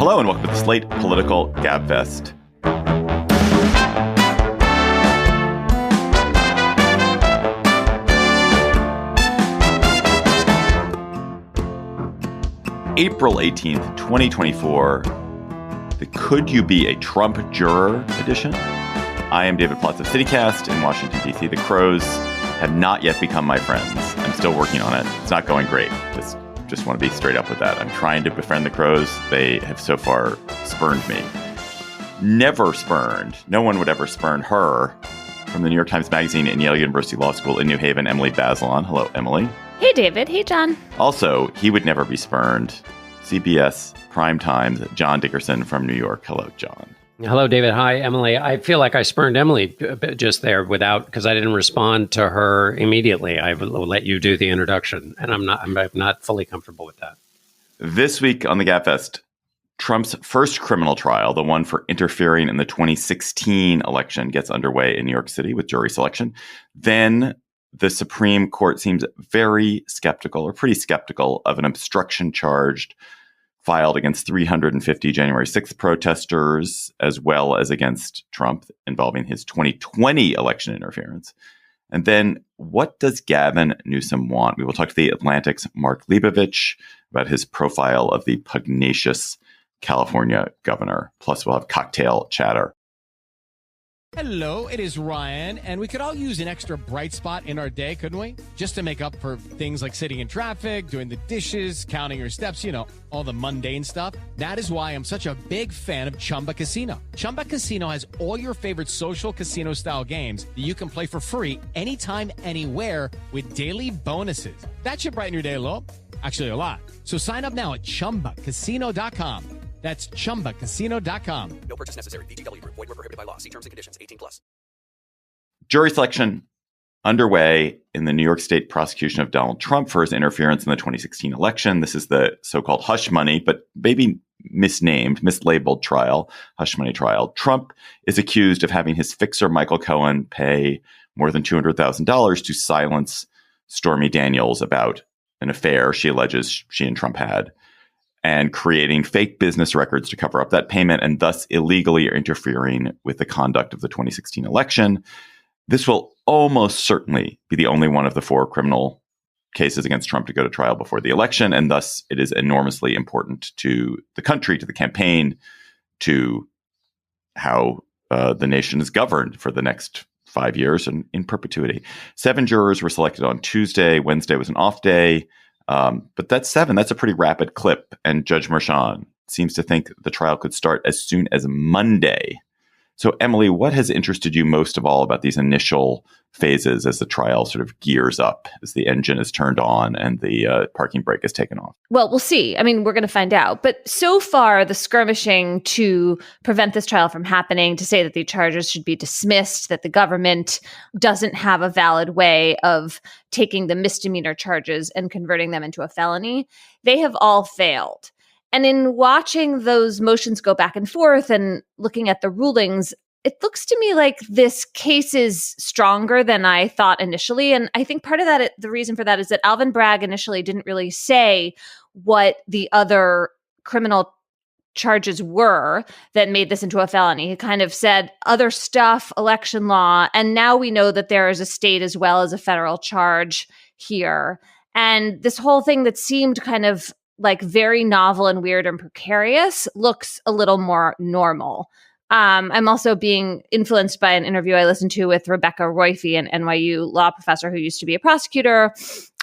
Hello and welcome to the Slate Political Gabfest. April 18th, 2024, the Could You Be a Trump Juror edition. I am David Plotz of CityCast in Washington, D.C. The Crows have not yet become my friends. I'm still working on it. It's not going great. Just want to be straight up with that. I'm trying to befriend the Crows. They have so far spurned me. Never spurned. No one would ever spurn her. From the New York Times Magazine and Yale University Law School in New Haven, Emily Bazelon. Hello, Emily. Hey, David. Hey, John. Also, he would never be spurned. CBS Primetime's John Dickerson from New York. Hello, John. Hello, David. Hi, Emily. I feel like I spurned Emily just there because I didn't respond to her immediately. I will let you do the introduction, and I'm not fully comfortable with that. This week on the Gabfest, Trump's first criminal trial, the one for interfering in the 2016 election, gets underway in New York City with jury selection. Then the Supreme Court seems very skeptical, or pretty skeptical, of an obstruction charge filed against 350 January 6th protesters, as well as against Trump, involving his 2020 election interference. And then, what does Gavin Newsom want? We will talk to The Atlantic's Mark Leibovich about his profile of the pugnacious California governor. Plus, we'll have cocktail chatter. Hello, it is Ryan, and we could all use an extra bright spot in our day, couldn't we? Just to make up for things like sitting in traffic, doing the dishes, counting your steps, all the mundane stuff. That is why I'm such a big fan of Chumba Casino. Chumba Casino has all your favorite social casino-style games that you can play for free anytime, anywhere with daily bonuses. That should brighten your day a little. Actually, a lot. So sign up now at ChumbaCasino.com. That's ChumbaCasino.com. No purchase necessary. VGW Group. Void where prohibited by law. See terms and conditions. 18+. Jury selection underway in the New York State prosecution of Donald Trump for his interference in the 2016 election. This is the so-called hush money, but maybe misnamed, mislabeled trial, hush money trial. Trump is accused of having his fixer, Michael Cohen, pay more than $200,000 to silence Stormy Daniels about an affair she alleges she and Trump had, and creating fake business records to cover up that payment, and thus illegally interfering with the conduct of the 2016 election. This will almost certainly be the only one of the four criminal cases against Trump to go to trial before the election, and thus it is enormously important to the country, to the campaign, to how the nation is governed for the next 5 years and in perpetuity. 7 jurors were selected on Tuesday. Wednesday was an off day. But that's 7. That's a pretty rapid clip. And Judge Merchan seems to think the trial could start as soon as Monday. So, Emily, what has interested you most of all about these initial phases as the trial sort of gears up, as the engine is turned on and the parking brake is taken off? Well, we'll see. I mean, we're going to find out. But so far, the skirmishing to prevent this trial from happening, to say that the charges should be dismissed, that the government doesn't have a valid way of taking the misdemeanor charges and converting them into a felony, they have all failed. And in watching those motions go back and forth and looking at the rulings, it looks to me like this case is stronger than I thought initially. And I think part of that, the reason for that is that Alvin Bragg initially didn't really say what the other criminal charges were that made this into a felony. He kind of said other stuff, election law, and now we know that there is a state as well as a federal charge here. And this whole thing that seemed kind of like very novel and weird and precarious looks a little more normal. I'm also being influenced by an interview I listened to with Rebecca Royfey, an NYU law professor who used to be a prosecutor,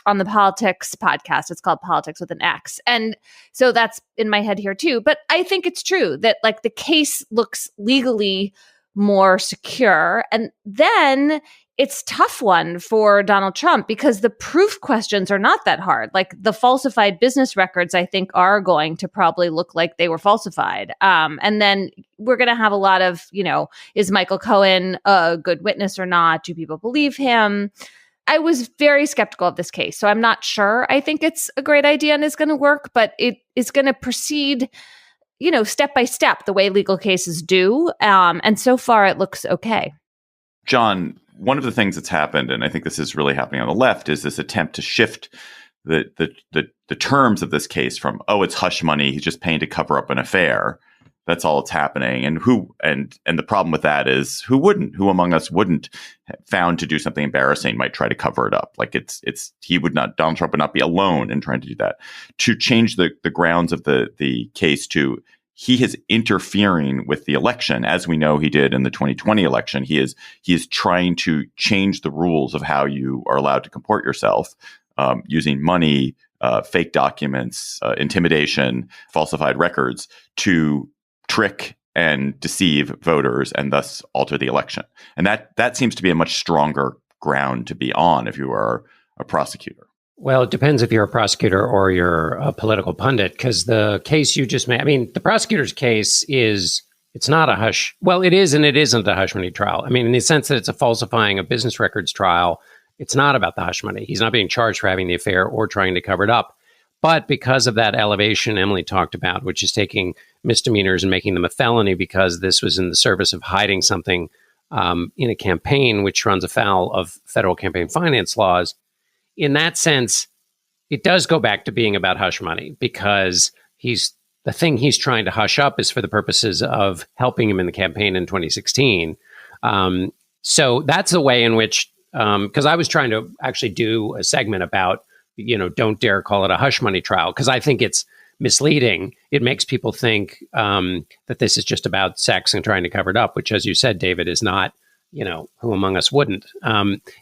on the Politix podcast. It's called Politics with an X. And so that's in my head here too. But I think it's true that like the case looks legally more secure. And then it's a tough one for Donald Trump because the proof questions are not that hard. Like the falsified business records, I think, are going to probably look like they were falsified. And then we're going to have a lot of, is Michael Cohen a good witness or not? Do people believe him? I was very skeptical of this case, so I'm not sure. I think it's a great idea and is going to work, but it is going to proceed, step by step, the way legal cases do. And so far, it looks okay. John, one of the things that's happened, and I think this is really happening on the left, is this attempt to shift the terms of this case from, oh, it's hush money, he's just paying to cover up an affair. That's all that's happening. And the problem with that is who among us wouldn't, found to do something embarrassing, might try to cover it up. Like Donald Trump would not be alone in trying to do that. To change the grounds of the case to, he is interfering with the election, as we know he did in the 2020 election. He is trying to change the rules of how you are allowed to comport yourself, using money, fake documents, intimidation, falsified records to trick and deceive voters and thus alter the election. And that seems to be a much stronger ground to be on if you are a prosecutor. Well, it depends if you're a prosecutor or you're a political pundit, because the case you just made, I mean, the prosecutor's case it's not a hush. Well, it is and it isn't a hush money trial. I mean, in the sense that it's a falsifying of business records trial, it's not about the hush money. He's not being charged for having the affair or trying to cover it up. But because of that elevation Emily talked about, which is taking misdemeanors and making them a felony because this was in the service of hiding something in a campaign, which runs afoul of federal campaign finance laws, in that sense, it does go back to being about hush money, because the thing he's trying to hush up is for the purposes of helping him in the campaign in 2016. So that's the way in which, because I was trying to actually do a segment about, don't dare call it a hush money trial, because I think it's misleading. It makes people think that this is just about sex and trying to cover it up, which, as you said, David, is not, who among us wouldn't.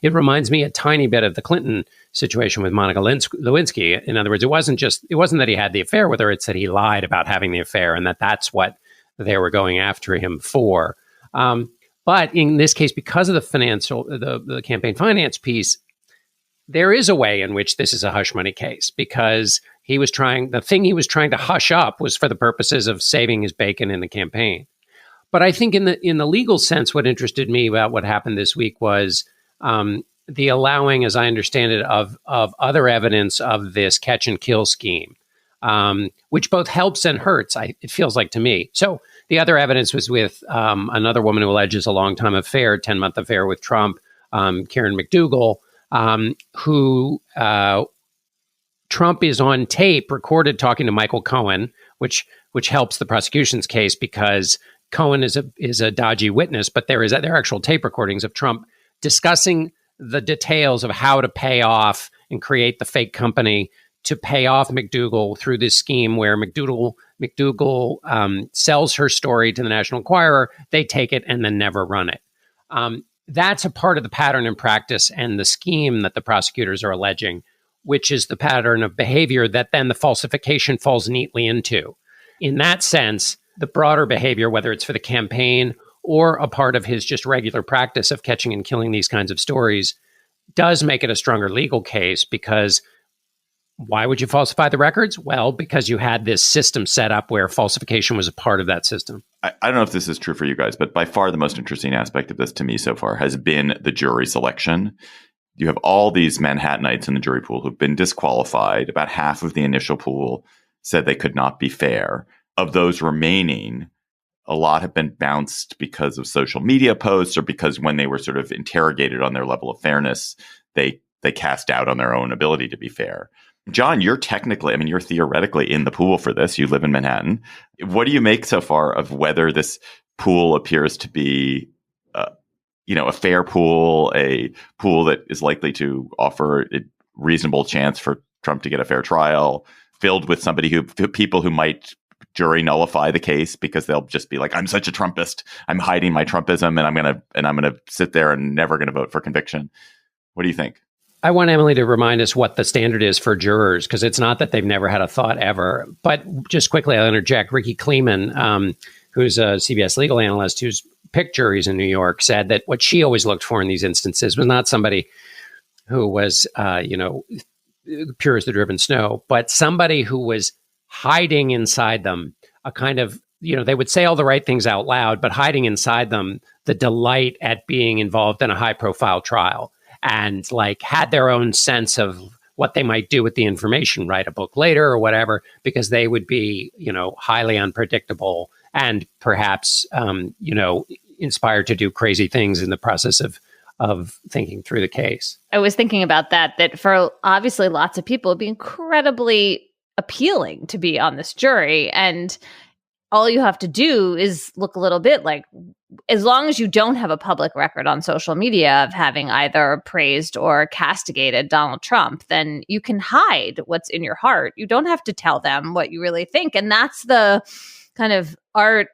It reminds me a tiny bit of the Clinton situation with Monica Lewinsky. In other words, it wasn't that he had the affair with her, it's that he lied about having the affair, and that's what they were going after him for. But in this case, because of the campaign finance piece, there is a way in which this is a hush money case, because the thing he was trying to hush up was for the purposes of saving his bacon in the campaign. But I think in the legal sense, what interested me about what happened this week was the allowing, as I understand it, of other evidence of this catch and kill scheme, which both helps and hurts, it feels like to me. So the other evidence was with another woman who alleges a long-time affair, 10-month affair with Trump, Karen McDougal, who Trump is on tape recorded talking to Michael Cohen, which helps the prosecution's case because Cohen is a dodgy witness, but there are actual tape recordings of Trump discussing the details of how to pay off and create the fake company to pay off McDougal through this scheme where McDougal sells her story to the National Enquirer, they take it and then never run it. That's a part of the pattern in practice and the scheme that the prosecutors are alleging, which is the pattern of behavior that then the falsification falls neatly into. In that sense, the broader behavior, whether it's for the campaign or a part of his just regular practice of catching and killing these kinds of stories, does make it a stronger legal case, because why would you falsify the records? Well, because you had this system set up where falsification was a part of that system. I don't know if this is true for you guys, but by far the most interesting aspect of this to me so far has been the jury selection. You have all these Manhattanites in the jury pool who've been disqualified. About half of the initial pool said they could not be fair. Of those remaining, a lot have been bounced because of social media posts or because when they were sort of interrogated on their level of fairness, they cast doubt on their own ability to be fair. John, you're theoretically in the pool for this. You live in Manhattan. What do you make so far of whether this pool appears to be, a fair pool, a pool that is likely to offer a reasonable chance for Trump to get a fair trial, filled with people who might jury nullify the case because they'll just be like, I'm such a Trumpist, I'm hiding my Trumpism, and I'm gonna sit there and never gonna vote for conviction. What do you think? I want Emily to remind us what the standard is for jurors, because it's not that they've never had a thought ever. But just quickly, I'll interject. Ricky Kleeman, who's a CBS legal analyst who's picked juries in New York, said that what she always looked for in these instances was not somebody who was, pure as the driven snow, but somebody who was hiding inside them a kind of, they would say all the right things out loud, but hiding inside them the delight at being involved in a high profile trial, and had their own sense of what they might do with the information, write a book later or whatever, because they would be, highly unpredictable and perhaps, inspired to do crazy things in the process of of thinking through the case. I was thinking about that for obviously lots of people, it'd be incredibly appealing to be on this jury. And all you have to do is look a little bit like, as long as you don't have a public record on social media of having either praised or castigated Donald Trump, then you can hide what's in your heart. You don't have to tell them what you really think. And that's the kind of art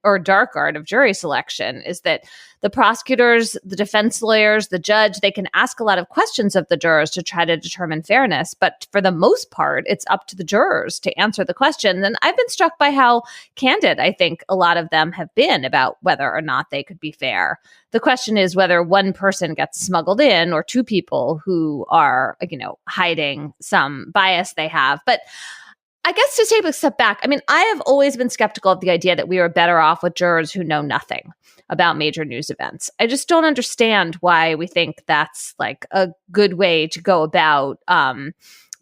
or dark art of jury selection, is that the prosecutors, the defense lawyers, the judge, they can ask a lot of questions of the jurors to try to determine fairness. But for the most part, it's up to the jurors to answer the question. And I've been struck by how candid I think a lot of them have been about whether or not they could be fair. The question is whether one person gets smuggled in or two people who are, hiding some bias they have. But I guess to take a step back, I have always been skeptical of the idea that we are better off with jurors who know nothing about major news events. I just don't understand why we think that's like a good way to go about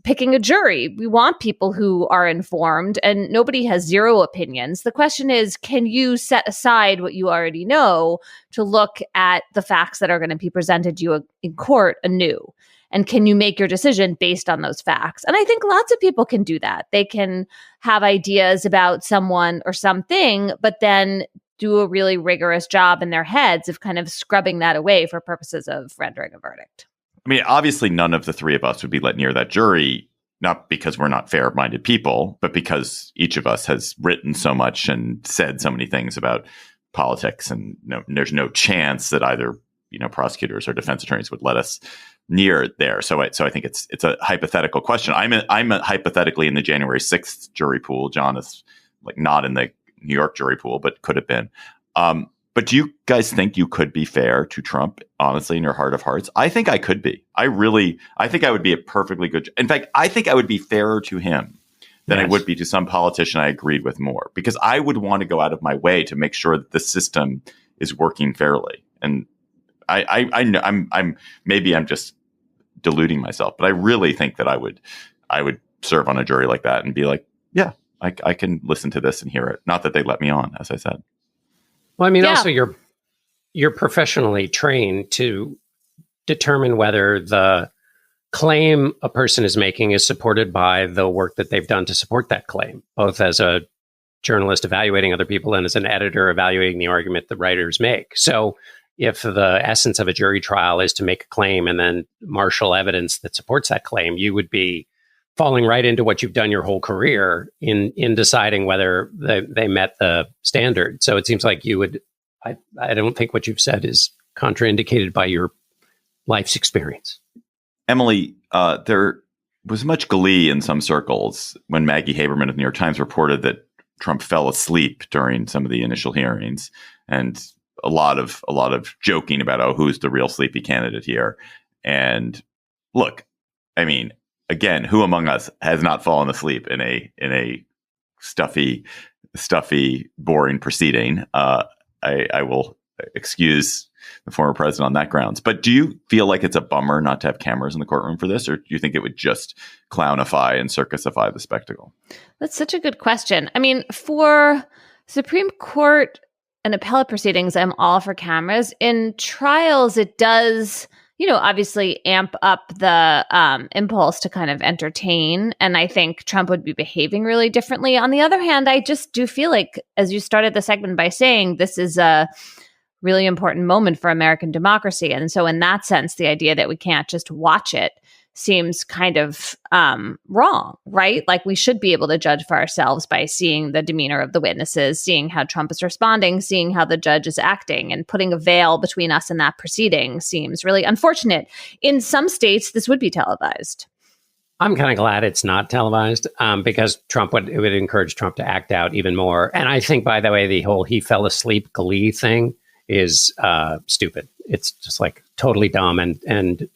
picking a jury. We want people who are informed, and nobody has zero opinions. The question is, can you set aside what you already know to look at the facts that are going to be presented to you in court anew? And can you make your decision based on those facts? And I think lots of people can do that. They can have ideas about someone or something, but then do a really rigorous job in their heads of kind of scrubbing that away for purposes of rendering a verdict. Obviously, none of the three of us would be let near that jury, not because we're not fair-minded people, but because each of us has written so much and said so many things about politics, and there's no chance that either prosecutors or defense attorneys would let us near there. So I think it's a hypothetical question. I'm hypothetically in the January 6th jury pool. John is not in the New York jury pool, but could have been. But do you guys think you could be fair to Trump, honestly, in your heart of hearts? I think I could be. I think I would be a perfectly good. In fact, I think I would be fairer to him than I would be to some politician I agreed with more, because I would want to go out of my way to make sure that the system is working fairly. And I'm just deluding myself, but I really think that I would serve on a jury like that and be like, yeah, I can listen to this and hear it. Not that they let me on, as I said. Well, also you're professionally trained to determine whether the claim a person is making is supported by the work that they've done to support that claim, both as a journalist evaluating other people and as an editor evaluating the argument that writers make. So if the essence of a jury trial is to make a claim and then marshal evidence that supports that claim, you would be falling right into what you've done your whole career in deciding whether they met the standard. So it seems like you would, I don't think what you've said is contraindicated by your life's experience. Emily, there was much glee in some circles when Maggie Haberman of the New York Times reported that Trump fell asleep during some of the initial hearings, and a lot of joking about, who's the real sleepy candidate here. And look, again, who among us has not fallen asleep in a stuffy, boring proceeding? I will excuse the former president on that grounds. But do you feel like it's a bummer not to have cameras in the courtroom for this, or do you think it would just clownify and circusify the spectacle? That's such a good question. For Supreme Court and appellate proceedings, I'm all for cameras. In trials, it does, obviously amp up the impulse to kind of entertain. And I think Trump would be behaving really differently. On the other hand, I just do feel like, as you started the segment by saying, this is a really important moment for American democracy. And so in that sense, the idea that we can't just watch it seems kind of wrong, right? Like, we should be able to judge for ourselves by seeing the demeanor of the witnesses, seeing how Trump is responding, seeing how the judge is acting, and putting a veil between us and that proceeding seems really unfortunate. In some states, this would be televised. I'm kind of glad it's not televised because it would encourage Trump to act out even more. And I think, by the way, the whole he fell asleep glee thing is stupid. It's just like totally dumb and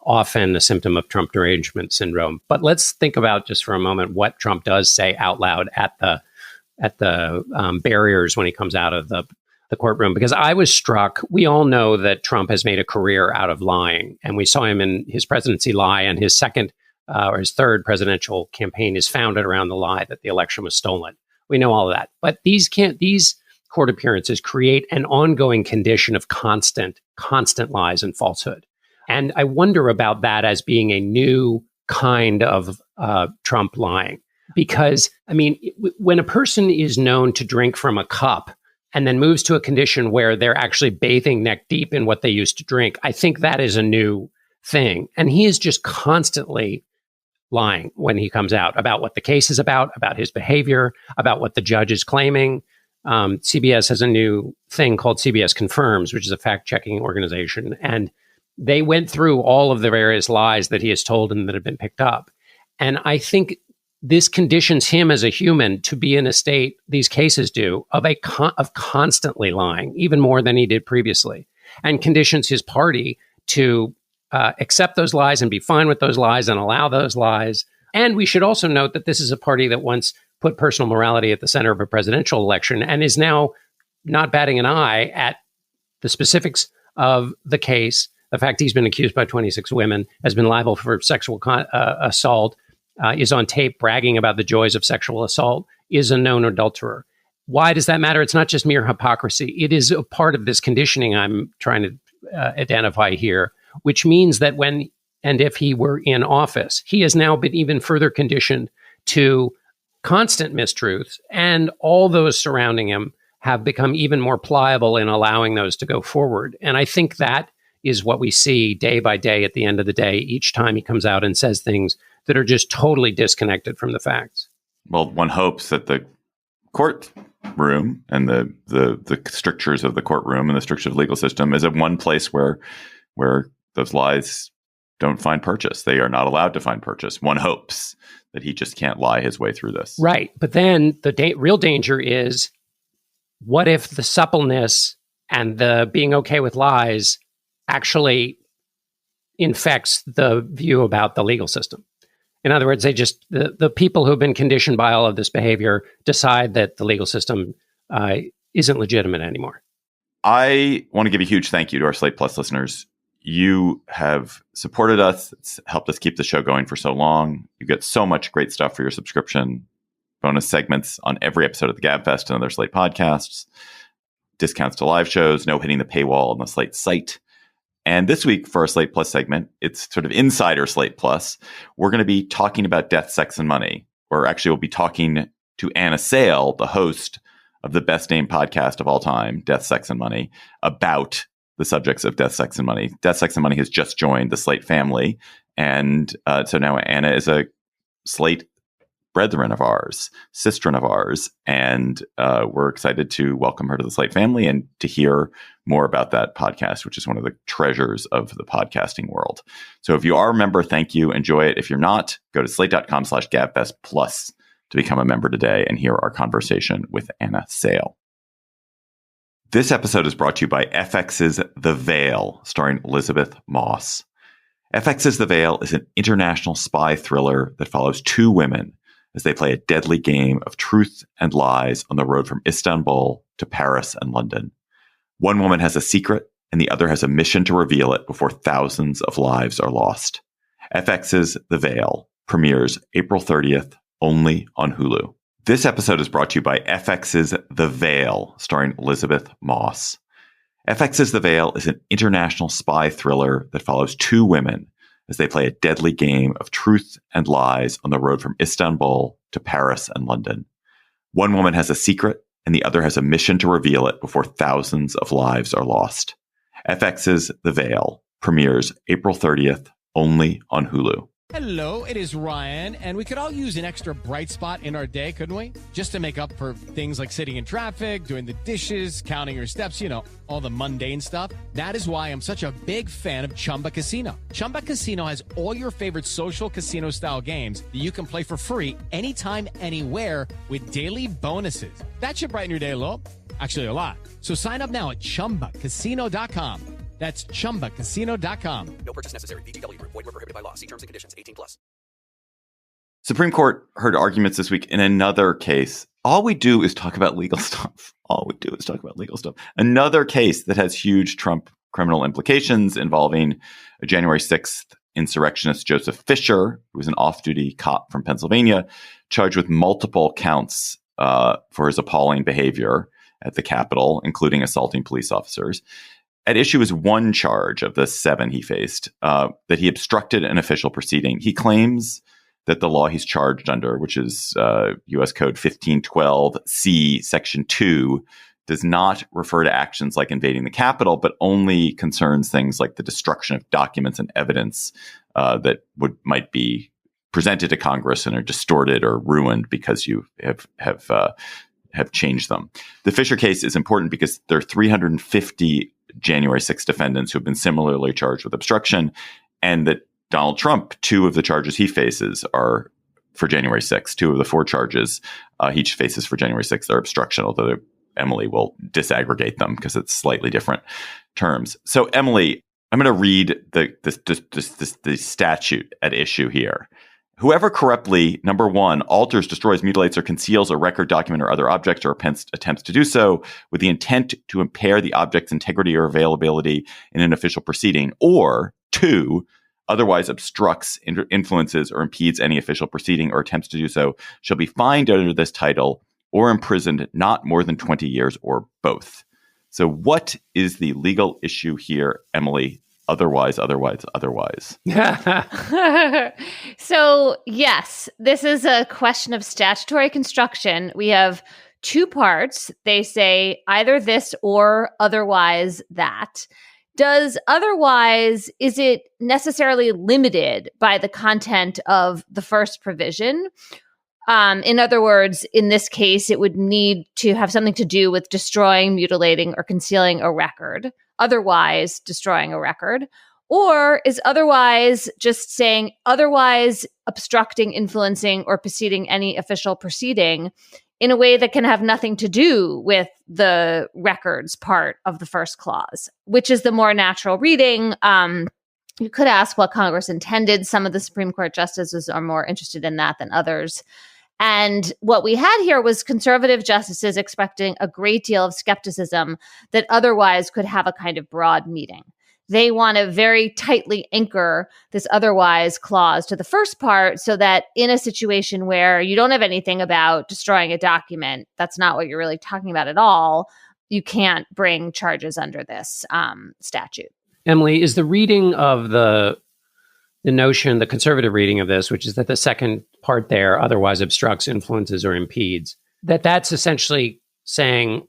often a symptom of Trump derangement syndrome. But let's think about just for a moment what Trump does say out loud at the barriers when he comes out of the courtroom, because I was struck. We all know that Trump has made a career out of lying, and we saw him in his presidency lie, and his second or his third presidential campaign is founded around the lie that the election was stolen. We know all of that. But these court appearances create an ongoing condition of constant lies and falsehood. And I wonder about that as being a new kind of Trump lying. Because, I mean, when a person is known to drink from a cup and then moves to a condition where they're actually bathing neck deep in what they used to drink, I think that is a new thing. And he is just constantly lying when he comes out about what the case is about his behavior, about what the judge is claiming. CBS has a new thing called CBS Confirms, which is a fact-checking organization. And they went through all of the various lies that he has told and that have been picked up. And I think this conditions him as a human to be in a state, these cases do, of constantly lying, even more than he did previously, and conditions his party to accept those lies and be fine with those lies and allow those lies. And we should also note that this is a party that once put personal morality at the center of a presidential election and is now not batting an eye at the specifics of the case. The fact he's been accused by 26 women, has been liable for sexual assault, is on tape bragging about the joys of sexual assault, is a known adulterer. Why does that matter? It's not just mere hypocrisy. It is a part of this conditioning I'm trying to identify here, which means that when and if he were in office, he has now been even further conditioned to constant mistruths, and all those surrounding him have become even more pliable in allowing those to go forward. And I think that is what we see day by day at the end of the day, each time he comes out and says things that are just totally disconnected from the facts. Well, one hopes that the courtroom and the strictures of the courtroom and the strictures of the legal system is at one place where those lies don't find purchase. They are not allowed to find purchase. One hopes that he just can't lie his way through this. Right. But then the real danger is, what if the suppleness and the being okay with lies actually infects the view about the legal system? In other words, the people who have been conditioned by all of this behavior decide that the legal system isn't legitimate anymore. I want to give a huge thank you to our Slate Plus listeners. You have supported us. It's helped us keep the show going for so long. You get so much great stuff for your subscription. Bonus segments on every episode of the Gabfest and other Slate podcasts. Discounts to live shows. No hitting the paywall on the Slate site. And this week for our Slate Plus segment, it's sort of insider Slate Plus. We're going to be talking about Death, Sex, and Money. Or actually, we'll be talking to Anna Sale, the host of the best named podcast of all time, Death, Sex, and Money, about the subjects of Death, Sex, and Money. Death, Sex, and Money has just joined the Slate family. And so now Anna is a Slate brethren of ours, sisterin of ours. And we're excited to welcome her to the Slate family and to hear more about that podcast, which is one of the treasures of the podcasting world. So if you are a member, thank you. Enjoy it. If you're not, go to slate.com/Gabfest Plus to become a member today and hear our conversation with Anna Sale. This episode is brought to you by FX's The Veil, starring Elizabeth Moss. FX's The Veil is an international spy thriller that follows two women as they play a deadly game of truth and lies on the road from Istanbul to Paris and London. One woman has a secret, and the other has a mission to reveal it before thousands of lives are lost. FX's The Veil premieres April 30th, only on Hulu. This episode is brought to you by FX's The Veil, starring Elizabeth Moss. FX's The Veil is an international spy thriller that follows two women as they play a deadly game of truth and lies on the road from Istanbul to Paris and London. One woman has a secret, and the other has a mission to reveal it before thousands of lives are lost. FX's The Veil premieres April 30th, only on Hulu. Hello, it is Ryan, and we could all use an extra bright spot in our day, couldn't we? Just to make up for things like sitting in traffic, doing the dishes, counting your steps, all the mundane stuff. That is why I'm such a big fan of Chumba Casino. Chumba Casino has all your favorite social casino-style games that you can play for free anytime, anywhere with daily bonuses. That should brighten your day a little. Actually, a lot. So sign up now at ChumbaCasino.com. That's ChumbaCasino.com. No purchase necessary. VGW Group. Void where prohibited by law. See terms and conditions. 18+. Supreme Court heard arguments this week in another case. All we do is talk about legal stuff. Another case that has huge Trump criminal implications involving a January 6th insurrectionist, Joseph Fisher, who was an off-duty cop from Pennsylvania, charged with multiple counts for his appalling behavior at the Capitol, including assaulting police officers. At issue is one charge of the 7 he faced, that he obstructed an official proceeding. He claims that the law he's charged under, which is U.S. Code 1512C, Section 2, does not refer to actions like invading the Capitol, but only concerns things like the destruction of documents and evidence that might be presented to Congress and are distorted or ruined because you have changed them. The Fisher case is important because there are 350 January 6 defendants who have been similarly charged with obstruction, and that Donald Trump, 2 of the charges he faces are for January 6. 2 of the 4 charges he faces for January 6 are obstruction, although Emily will disaggregate them because it's slightly different terms. So, Emily, I'm going to read the statute at issue here. Whoever corruptly, number 1, alters, destroys, mutilates, or conceals a record, document, or other object, or attempts to do so with the intent to impair the object's integrity or availability in an official proceeding, or 2, otherwise obstructs, influences, or impedes any official proceeding or attempts to do so, shall be fined under this title or imprisoned not more than 20 years or both. So what is the legal issue here, Emily? Otherwise. So, yes, this is a question of statutory construction. We have 2 parts. They say either this or otherwise that. Does otherwise, is it necessarily limited by the content of the first provision? In other words, in this case, it would need to have something to do with destroying, mutilating, or concealing a record. Otherwise destroying a record, or is otherwise just saying otherwise obstructing, influencing, or preceding any official proceeding in a way that can have nothing to do with the records part of the first clause, which is the more natural reading. You could ask what Congress intended. Some of the Supreme Court justices are more interested in that than others. And what we had here was conservative justices expecting a great deal of skepticism that otherwise could have a kind of broad meaning. They want to very tightly anchor this otherwise clause to the first part so that in a situation where you don't have anything about destroying a document, that's not what you're really talking about at all, you can't bring charges under this statute. Emily, is the reading of the notion, the conservative reading of this, which is that the second part there otherwise obstructs, influences, or impedes, that's essentially saying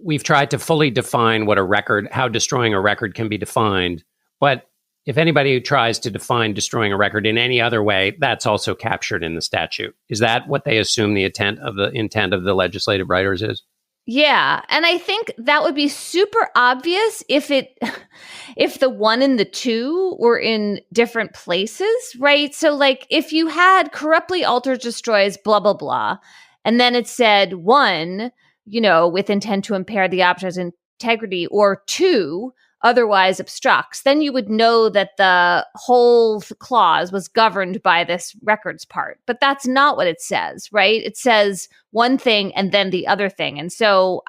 we've tried to fully define what a record, how destroying a record can be defined. But if anybody who tries to define destroying a record in any other way, that's also captured in the statute. Is that what they assume the intent of the legislative writers is? Yeah. And I think that would be super obvious if the 1 and the 2 were in different places, right? So like if you had corruptly alters, destroys, blah, blah, blah, and then it said 1, with intent to impair the object's integrity, or 2, otherwise obstructs, then you would know that the whole clause was governed by this records part. But that's not what it says, right? It says one thing and then the other thing. And so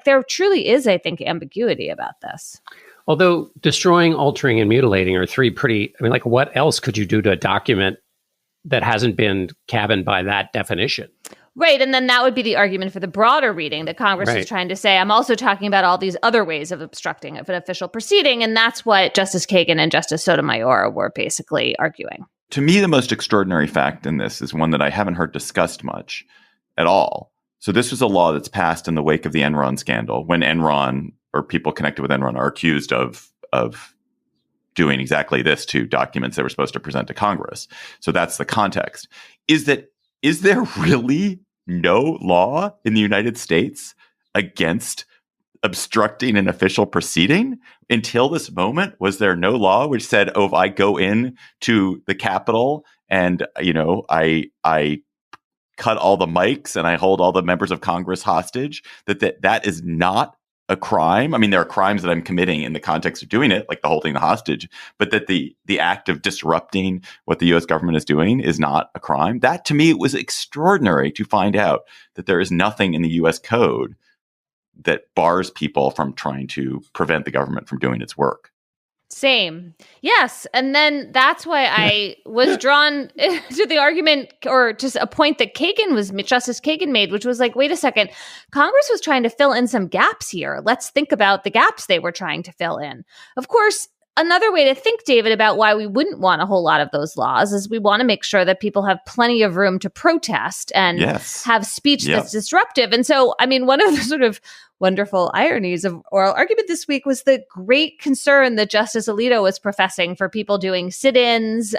there truly is, I think, ambiguity about this. Although destroying, altering, and mutilating are 3 what else could you do to a document that hasn't been cabined by that definition? Right. And then that would be the argument for the broader reading that Congress is trying to say, I'm also talking about all these other ways of obstructing of an official proceeding. And that's what Justice Kagan and Justice Sotomayor were basically arguing. To me, the most extraordinary fact in this is one that I haven't heard discussed much at all. So this was a law that's passed in the wake of the Enron scandal, when Enron or people connected with Enron are accused of doing exactly this to documents they were supposed to present to Congress. So that's the context. Is there really no law in the United States against obstructing an official proceeding? Until this moment, was there no law which said, if I go in to the Capitol and, I cut all the mics and I hold all the members of Congress hostage, that is not a crime? I mean, there are crimes that I'm committing in the context of doing it, like the holding the hostage, but that the act of disrupting what the U.S. government is doing is not a crime. That, to me, it was extraordinary to find out that there is nothing in the U.S. code that bars people from trying to prevent the government from doing its work. Same. Yes. And then that's why I was drawn to the argument, or just a point that Justice Kagan made, which was like, wait a second, Congress was trying to fill in some gaps here. Let's think about the gaps they were trying to fill in. Of course, another way to think, David, about why we wouldn't want a whole lot of those laws is we want to make sure that people have plenty of room to protest and have speech that's disruptive. And so, I mean, one of the sort of wonderful ironies of oral argument this week was the great concern that Justice Alito was professing for people doing sit-ins.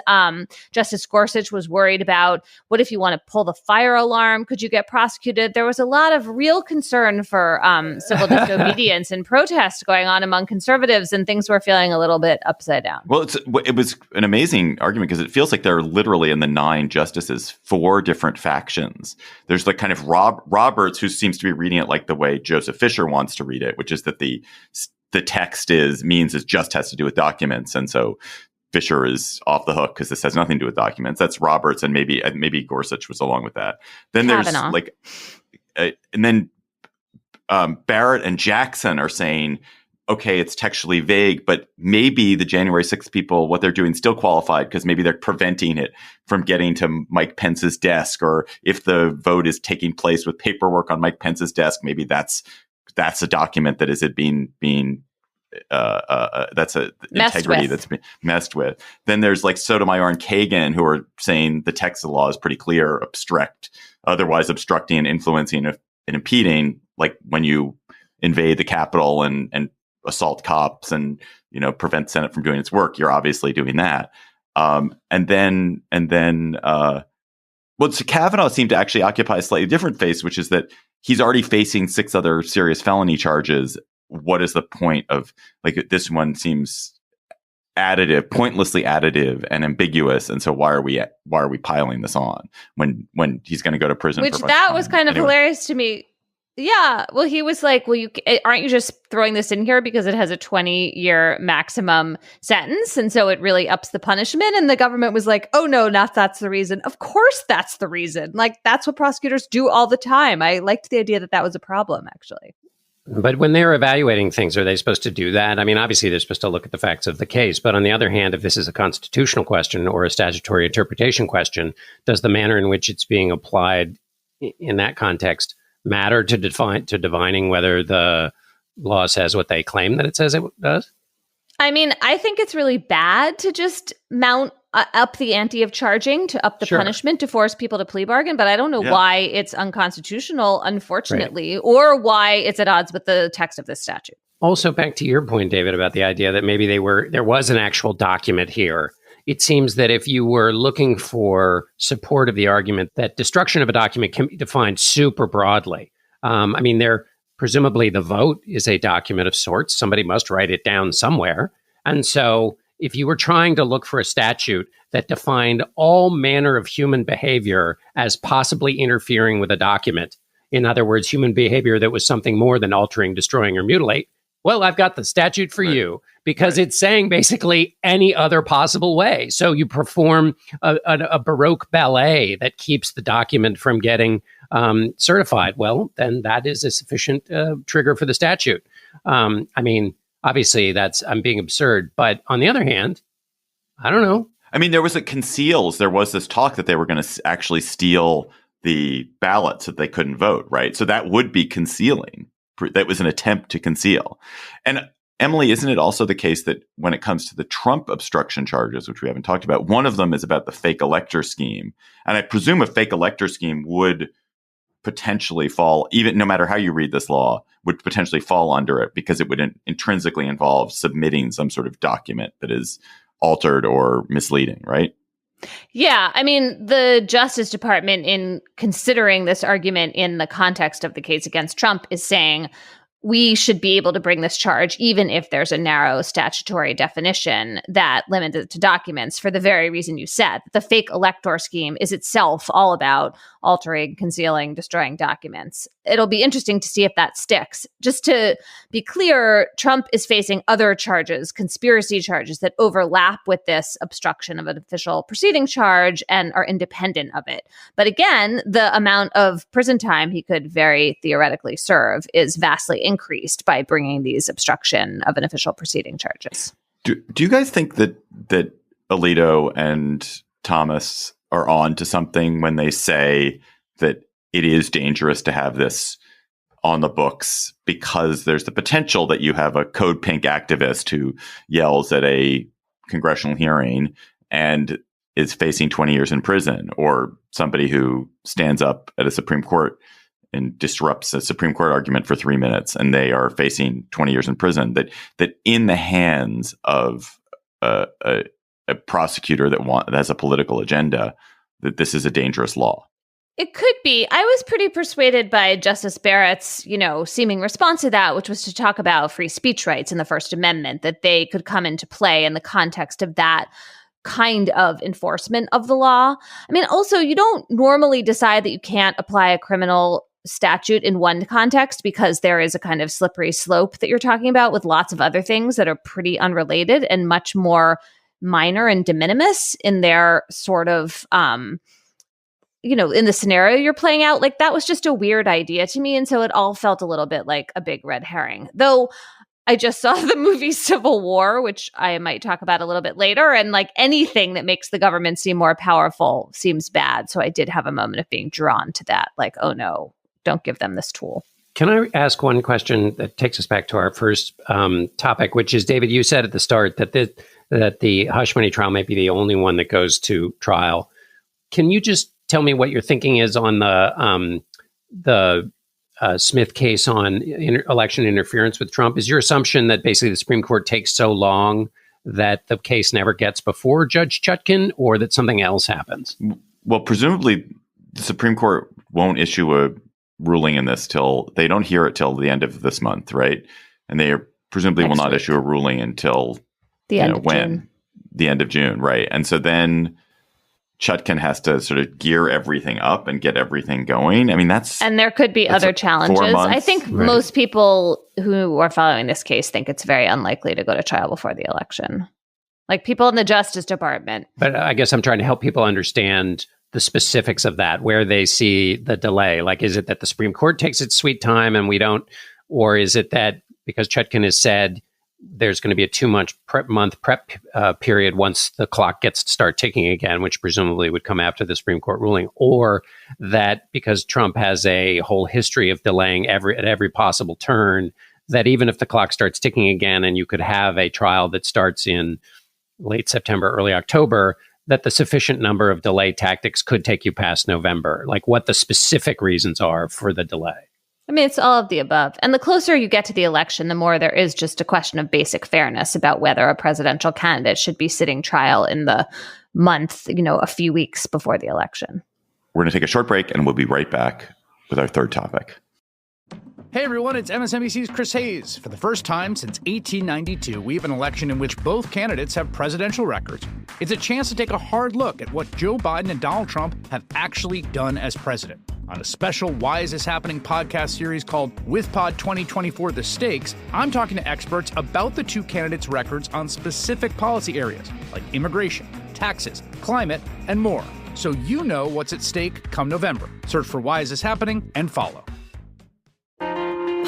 Justice Gorsuch was worried about, what if you want to pull the fire alarm? Could you get prosecuted? There was a lot of real concern for civil disobedience and protest going on among conservatives, and things were feeling a little bit upside down. Well, it was an amazing argument because it feels like there are literally in the 9 justices 4 different factions. There's like kind of Roberts, who seems to be reading it like the way Joseph Fisher wants to read it, which is that the text means it just has to do with documents, and so Fisher is off the hook because this has nothing to do with documents. That's Roberts, and maybe Gorsuch was along with that. Then Kavanaugh. There's and then Barrett and Jackson are saying, okay, it's textually vague, but maybe the January 6th people, what they're doing still qualified because maybe they're preventing it from getting to Mike Pence's desk, or if the vote is taking place with paperwork on Mike Pence's desk, maybe that's a document that is that's a integrity that's been messed with. Then there's like Sotomayor and Kagan, who are saying the text of the law is pretty clear, otherwise obstructing and influencing and impeding, like when you invade the Capitol and assault cops and, prevent the Senate from doing its work, you're obviously doing that. So Kavanaugh seemed to actually occupy a slightly different face, which is that he's already facing 6 other serious felony charges. What is the point of, like, this one seems pointlessly additive and ambiguous, and so why are we piling this on when he's going to go to prison? Which that was kind of hilarious to me. Yeah, well, he was like, "Well, aren't you just throwing this in here because it has a 20-year maximum sentence, and so it really ups the punishment?" And the government was like, "Oh no, that's the reason. Of course, that's the reason. Like, that's what prosecutors do all the time." I liked the idea that was a problem, actually. But when they're evaluating things, are they supposed to do that? I mean, obviously, they're supposed to look at the facts of the case. But on the other hand, if this is a constitutional question or a statutory interpretation question, does the manner in which it's being applied in that context matter to divining whether the law says what they claim that it says it does? I mean, I think it's really bad to just mount up the ante of charging, to up the punishment, to force people to plea bargain. But I don't know why it's unconstitutional, unfortunately, or why it's at odds with the text of this statute. Also, back to your point, David, about the idea that maybe there was an actual document here. It seems that if you were looking for support of the argument that destruction of a document can be defined super broadly, I mean, presumably the vote is a document of sorts. Somebody must write it down somewhere. And so if you were trying to look for a statute that defined all manner of human behavior as possibly interfering with a document, in other words, human behavior that was something more than altering, destroying, or mutilate, well, I've got the statute for you, because it's saying basically any other possible way. So you perform a Baroque ballet that keeps the document from getting certified. Well, then that is a sufficient trigger for the statute. I mean, obviously, I'm being absurd. But on the other hand, I don't know. I mean, there was this talk that they were going to actually steal the ballots that they couldn't vote, right? So that would be concealing. That was an attempt to conceal. And Emily, isn't it also the case that when it comes to the Trump obstruction charges, which we haven't talked about, one of them is about the fake elector scheme. And I presume a fake elector scheme would potentially fall, even no matter how you read this law, would potentially fall under it, because it would intrinsically involve submitting some sort of document that is altered or misleading, right? Yeah, I mean, the Justice Department, in considering this argument in the context of the case against Trump, is saying we should be able to bring this charge even if there's a narrow statutory definition that limits it to documents, for the very reason you said. The fake elector scheme is itself all about altering, concealing, destroying documents. It'll be interesting to see if that sticks. Just to be clear, Trump is facing other charges, conspiracy charges, that overlap with this obstruction of an official proceeding charge and are independent of it. But again, the amount of prison time he could very theoretically serve is vastly increased by bringing these obstruction of an official proceeding charges. Do you guys think that Alito and Thomas are on to something when they say that it is dangerous to have this on the books because there's the potential that you have a Code Pink activist who yells at a congressional hearing and is facing 20 years in prison, or somebody who stands up at a Supreme Court and disrupts a Supreme Court argument for 3 minutes and they are facing 20 years in prison, that in the hands of a prosecutor that has a political agenda, that this is a dangerous law? It could be. I was pretty persuaded by Justice Barrett's, seeming response to that, which was to talk about free speech rights in the First Amendment, that they could come into play in the context of that kind of enforcement of the law. I mean, also, you don't normally decide that you can't apply a criminal statute in one context because there is a kind of slippery slope that you're talking about with lots of other things that are pretty unrelated and much more minor and de minimis in their sort of, in the scenario you're playing out. Like, that was just a weird idea to me. And so it all felt a little bit like a big red herring. Though I just saw the movie Civil War, which I might talk about a little bit later. And like anything that makes the government seem more powerful seems bad. So I did have a moment of being drawn to that. Like, oh no, don't give them this tool. Can I ask one question that takes us back to our first topic, which is, David, you said at the start that the hush money trial may be the only one that goes to trial. Can you just tell me what your thinking is on the Smith case on election interference with Trump? Is your assumption that basically the Supreme Court takes so long that the case never gets before Judge Chutkan, or that something else happens? Well, presumably the Supreme Court won't issue a ruling in this they don't hear it till the end of this month, right? And they presumably will not issue a ruling until the end of June. The end of June, right? And so then Chutkan has to sort of gear everything up and get everything going. I mean, and there could be other challenges. 4 months. I think most people who are following this case think it's very unlikely to go to trial before the election. Like people in the Justice Department. But I guess I'm trying to help people understand the specifics of that, where they see the delay. Like, is it that the Supreme Court takes its sweet time and we don't, or is it that because Chutkan has said there's going to be a 2-month prep period once the clock gets to start ticking again, which presumably would come after the Supreme Court ruling, or that because Trump has a whole history of delaying at every possible turn, that even if the clock starts ticking again and you could have a trial that starts in late September, early October, that the sufficient number of delay tactics could take you past November, like what the specific reasons are for the delay. I mean, it's all of the above. And the closer you get to the election, the more there is just a question of basic fairness about whether a presidential candidate should be sitting trial in the month, a few weeks before the election. We're going to take a short break and we'll be right back with our third topic. Hey everyone, it's MSNBC's Chris Hayes. For the first time since 1892, we have an election in which both candidates have presidential records. It's a chance to take a hard look at what Joe Biden and Donald Trump have actually done as president. On a special Why Is This Happening podcast series called With Pod 2024 The Stakes, I'm talking to experts about the two candidates' records on specific policy areas like immigration, taxes, climate, and more. So you know what's at stake come November. Search for Why Is This Happening and follow.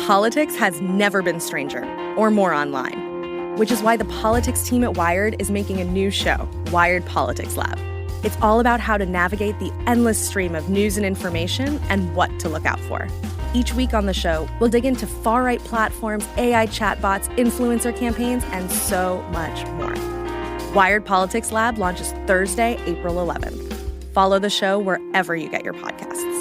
Politics has never been stranger or more online, which is why the politics team at Wired is making a new show, Wired Politics Lab. It's all about how to navigate the endless stream of news and information and what to look out for. Each week on the show, we'll dig into far-right platforms, AI chatbots, influencer campaigns, and so much more. Wired Politics Lab launches Thursday, April 11th. Follow the show wherever you get your podcasts.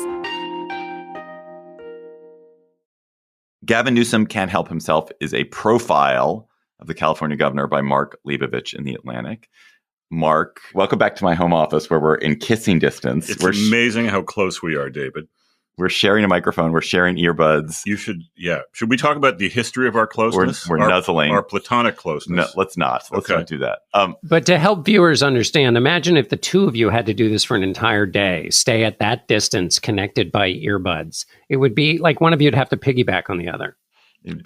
Gavin Newsom Can't Help Himself is a profile of the California governor by Mark Leibovich in The Atlantic. Mark, welcome back to my home office where we're in kissing distance. It's amazing how close we are, David. We're sharing a microphone. We're sharing earbuds. Should we talk about the history of our closeness? We're nuzzling. Our platonic closeness. No, let's not. Let's not do that. But to help viewers understand, imagine if the two of you had to do this for an entire day, stay at that distance, connected by earbuds. It would be like one of you would have to piggyback on the other. We've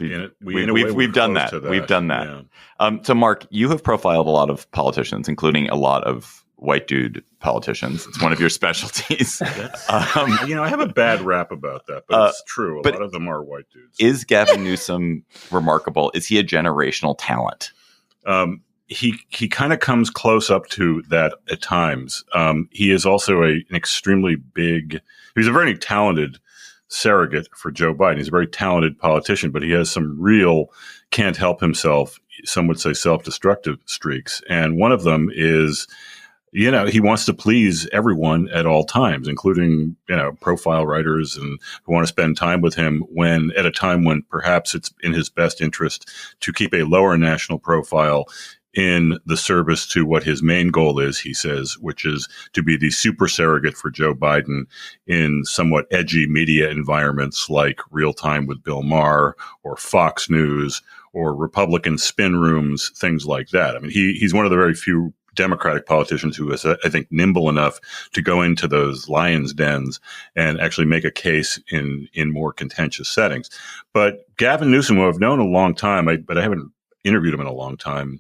done that. We've done that. Yeah. So, Mark, you have profiled a lot of politicians, including a lot of white dude politicians. It's one of your specialties. I have a bad rap about that, but it's true. A lot of them are white dudes. Is Gavin Newsom remarkable? Is he a generational talent? he kind of comes close up to that at times. He is also an extremely big. He's a very talented surrogate for Joe Biden. He's a very talented politician, but he has some real can't help himself. Some would say self-destructive streaks, and one of them is, he wants to please everyone at all times, including, profile writers and who want to spend time with him at a time when perhaps it's in his best interest to keep a lower national profile in the service to what his main goal is, he says, which is to be the super surrogate for Joe Biden in somewhat edgy media environments like Real Time with Bill Maher or Fox News or Republican spin rooms, things like that. I mean, he's one of the very few Democratic politicians who is, I think, nimble enough to go into those lions' dens and actually make a case in more contentious settings. But Gavin Newsom, who I've known a long time, but I haven't interviewed him in a long time,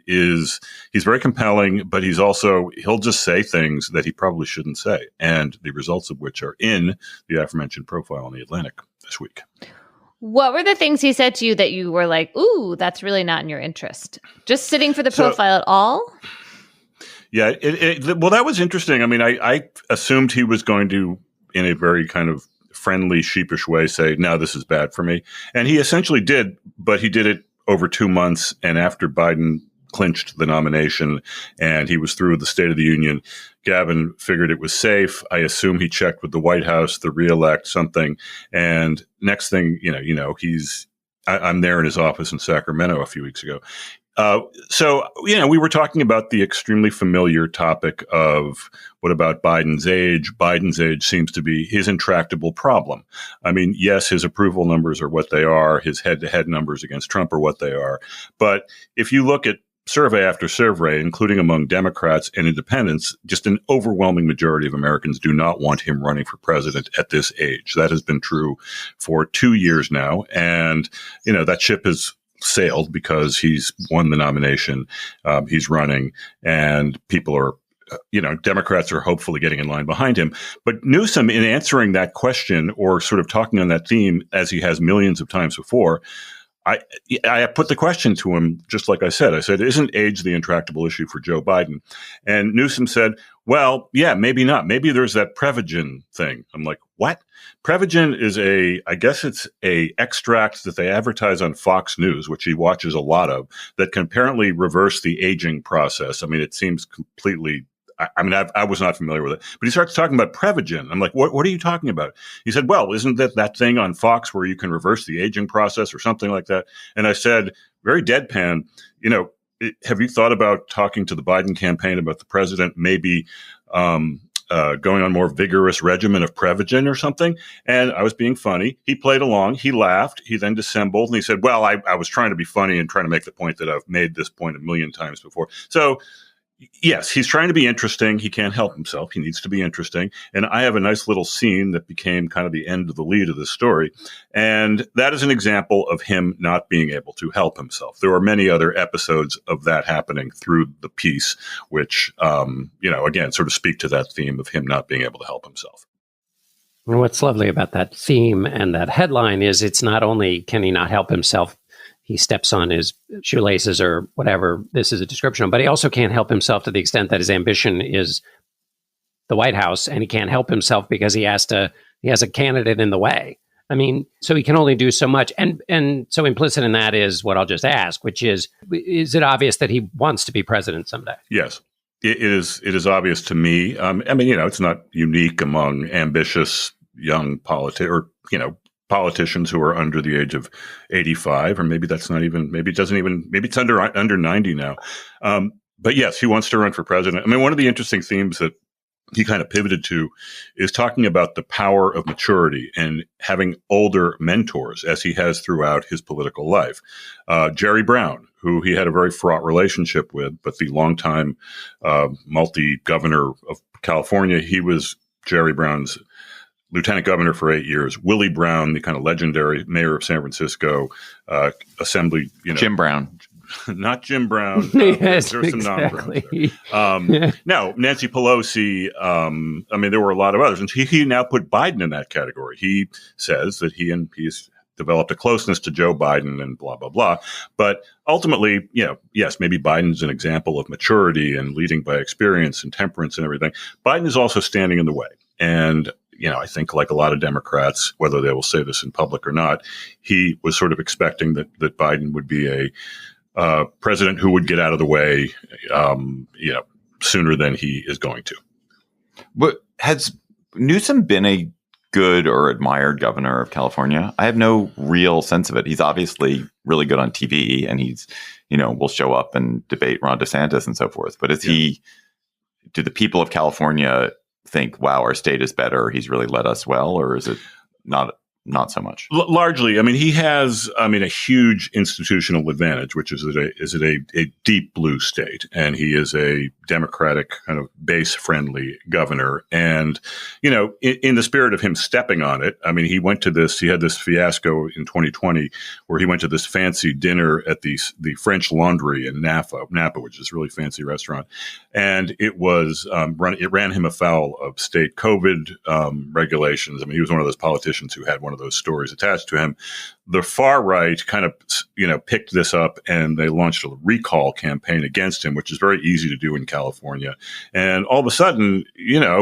he's very compelling, but he'll just say things that he probably shouldn't say, and the results of which are in the aforementioned profile in The Atlantic this week. What were the things he said to you that you were like, ooh, that's really not in your interest? Just sitting for the profile at all? Yeah, well, that was interesting. I mean, I assumed he was going to, in a very kind of friendly, sheepish way, say, no, this is bad for me. And he essentially did, but he did it over 2 months, and after Biden clinched the nomination and he was through the State of the Union, Gavin figured it was safe. I assume he checked with the White House, the reelect, something. And next thing, I'm there in his office in Sacramento a few weeks ago. So we were talking about the extremely familiar topic of what about Biden's age? Biden's age seems to be his intractable problem. I mean, yes, his approval numbers are what they are. His head-to-head numbers against Trump are what they are. But if you look at survey after survey, including among Democrats and independents, just an overwhelming majority of Americans do not want him running for president at this age. That has been true for 2 years now. And, that ship has sailed because he's won the nomination. He's running, and people are, Democrats are hopefully getting in line behind him. But Newsom, in answering that question or sort of talking on that theme, as he has millions of times before, I put the question to him, just like I said, isn't age the intractable issue for Joe Biden? And Newsom said, well, yeah, maybe not. Maybe there's that Prevagen thing. I'm like, what? Prevagen is I guess it's a extract that they advertise on Fox News, which he watches a lot of, that can apparently reverse the aging process. I mean, it seems completely, I was not familiar with it, but he starts talking about Prevagen. I'm like, what are you talking about? He said, well, isn't that thing on Fox where you can reverse the aging process or something like that? And I said, very deadpan, have you thought about talking to the Biden campaign about the president maybe going on a more vigorous regimen of Prevagen or something? And I was being funny. He played along. He laughed. He then dissembled, and he said, well, I was trying to be funny and trying to make the point that I've made this point a million times before. So yes, he's trying to be interesting. He can't help himself. He needs to be interesting. And I have a nice little scene that became kind of the end of the lead of this story. And that is an example of him not being able to help himself. There are many other episodes of that happening through the piece, which, again, sort of speak to that theme of him not being able to help himself. And what's lovely about that theme and that headline is it's not only can he not help himself, he steps on his shoelaces or whatever this is a description of, but he also can't help himself to the extent that his ambition is the White House, and he can't help himself because he has a candidate in the way. I mean, so he can only do so much. And so implicit in that is what I'll just ask, which is it obvious that he wants to be president someday? Yes. It is obvious to me. It's not unique among ambitious young politicians who are under the age of 85, or maybe that's not even, maybe it's under 90 now. But yes, he wants to run for president. I mean, one of the interesting themes that he kind of pivoted to is talking about the power of maturity and having older mentors, as he has throughout his political life. Jerry Brown, who he had a very fraught relationship with, but the longtime multi-governor of California, he was Jerry Brown's lieutenant governor for 8 years. Willie Brown, the kind of legendary mayor of San Francisco, assembly, Jim Brown. Not Jim Brown. Yes, there's some exactly. non-Browns there. No, Nancy Pelosi. There were a lot of others. And he now put Biden in that category. He says that he's developed a closeness to Joe Biden and blah, blah, blah. But ultimately, yes, maybe Biden's an example of maturity and leading by experience and temperance and everything. Biden is also standing in the way. And, I think like a lot of Democrats, whether they will say this in public or not, he was sort of expecting that Biden would be a president who would get out of the way, sooner than he is going to. But has Newsom been a good or admired governor of California? I have no real sense of it. He's obviously really good on TV, and he's, will show up and debate Ron DeSantis and so forth. But do the people of California think, wow, our state is better, he's really led us well, or is it not so much? Largely, he has, a huge institutional advantage, which is a deep blue state, and he is a Democratic kind of base-friendly governor. And, in the spirit of him stepping on it, he had this fiasco in 2020 where he went to this fancy dinner at the French Laundry in Napa, which is a really fancy restaurant. And it ran him afoul of state COVID regulations. He was one of those politicians who had one of those stories attached to him. The far right kind of, picked this up, and they launched a recall campaign against him, which is very easy to do in California. And all of a sudden,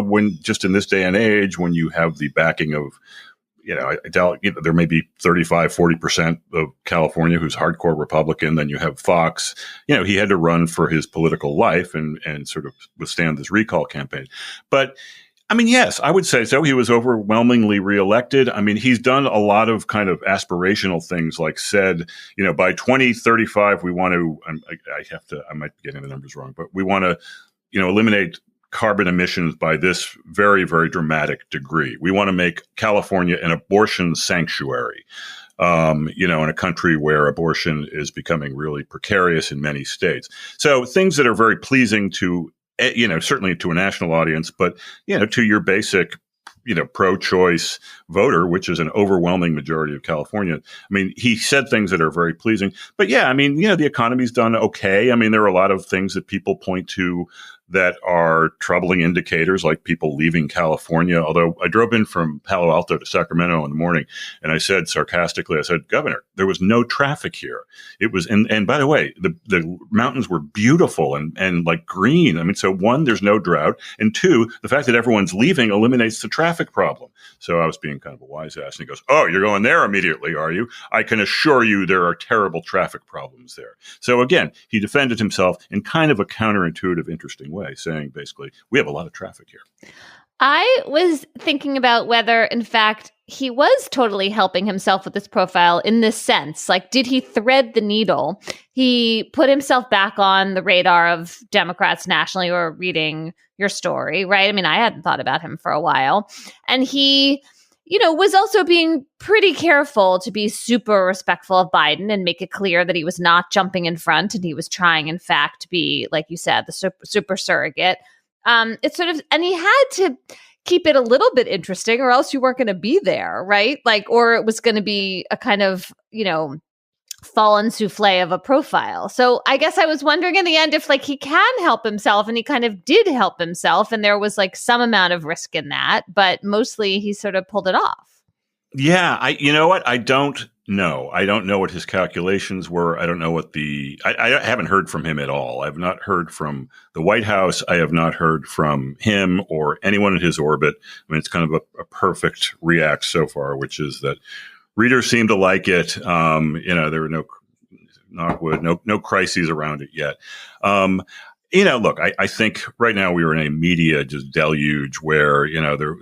when just in this day and age, when you have the backing of, I doubt, there may be 35, 40% of California who's hardcore Republican. Then you have Fox. He had to run for his political life and sort of withstand this recall campaign. But yes, I would say so. He was overwhelmingly reelected. He's done a lot of kind of aspirational things, like said, by 2035, we want to, I might be getting the numbers wrong, but we want to, eliminate carbon emissions by this very, very dramatic degree. We want to make California an abortion sanctuary. In a country where abortion is becoming really precarious in many states. So things that are very pleasing to certainly to a national audience, but, to your basic, pro-choice voter, which is an overwhelming majority of California. He said things that are very pleasing, but the economy's done okay. There are a lot of things that people point to that are troubling indicators, like people leaving California. Although I drove in from Palo Alto to Sacramento in the morning, and I said sarcastically, Governor, there was no traffic here. It was, and by the way, the mountains were beautiful and like green. So one, there's no drought, and two, the fact that everyone's leaving eliminates the traffic problem. So I was being kind of a wise ass, and he goes, "Oh, you're going there immediately, are you? I can assure you there are terrible traffic problems there." So again, he defended himself in kind of a counterintuitive, interesting way, saying basically, we have a lot of traffic here. I was thinking about whether, in fact, he was totally helping himself with this profile in this sense. Like, did he thread the needle? He put himself back on the radar of Democrats nationally who are reading your story, right? I hadn't thought about him for a while. And he, was also being pretty careful to be super respectful of Biden and make it clear that he was not jumping in front, and he was trying, in fact, to be, like you said, the super surrogate. It's sort of, and he had to keep it a little bit interesting, or else you weren't going to be there, right? Or it was going to be a kind of, fallen souffle of a profile. So I guess I was wondering in the end if he can help himself, and he kind of did help himself, and there was some amount of risk in that, but mostly he sort of pulled it off. Yeah, you know what? I don't know. I don't know what his calculations were. I don't know what I haven't heard from him at all. I've not heard from the White House. I have not heard from him or anyone in his orbit. It's kind of a perfect react so far, which is that readers seem to like it. There were no, knock wood, no crises around it yet. Look, I think right now we are in a media just deluge where,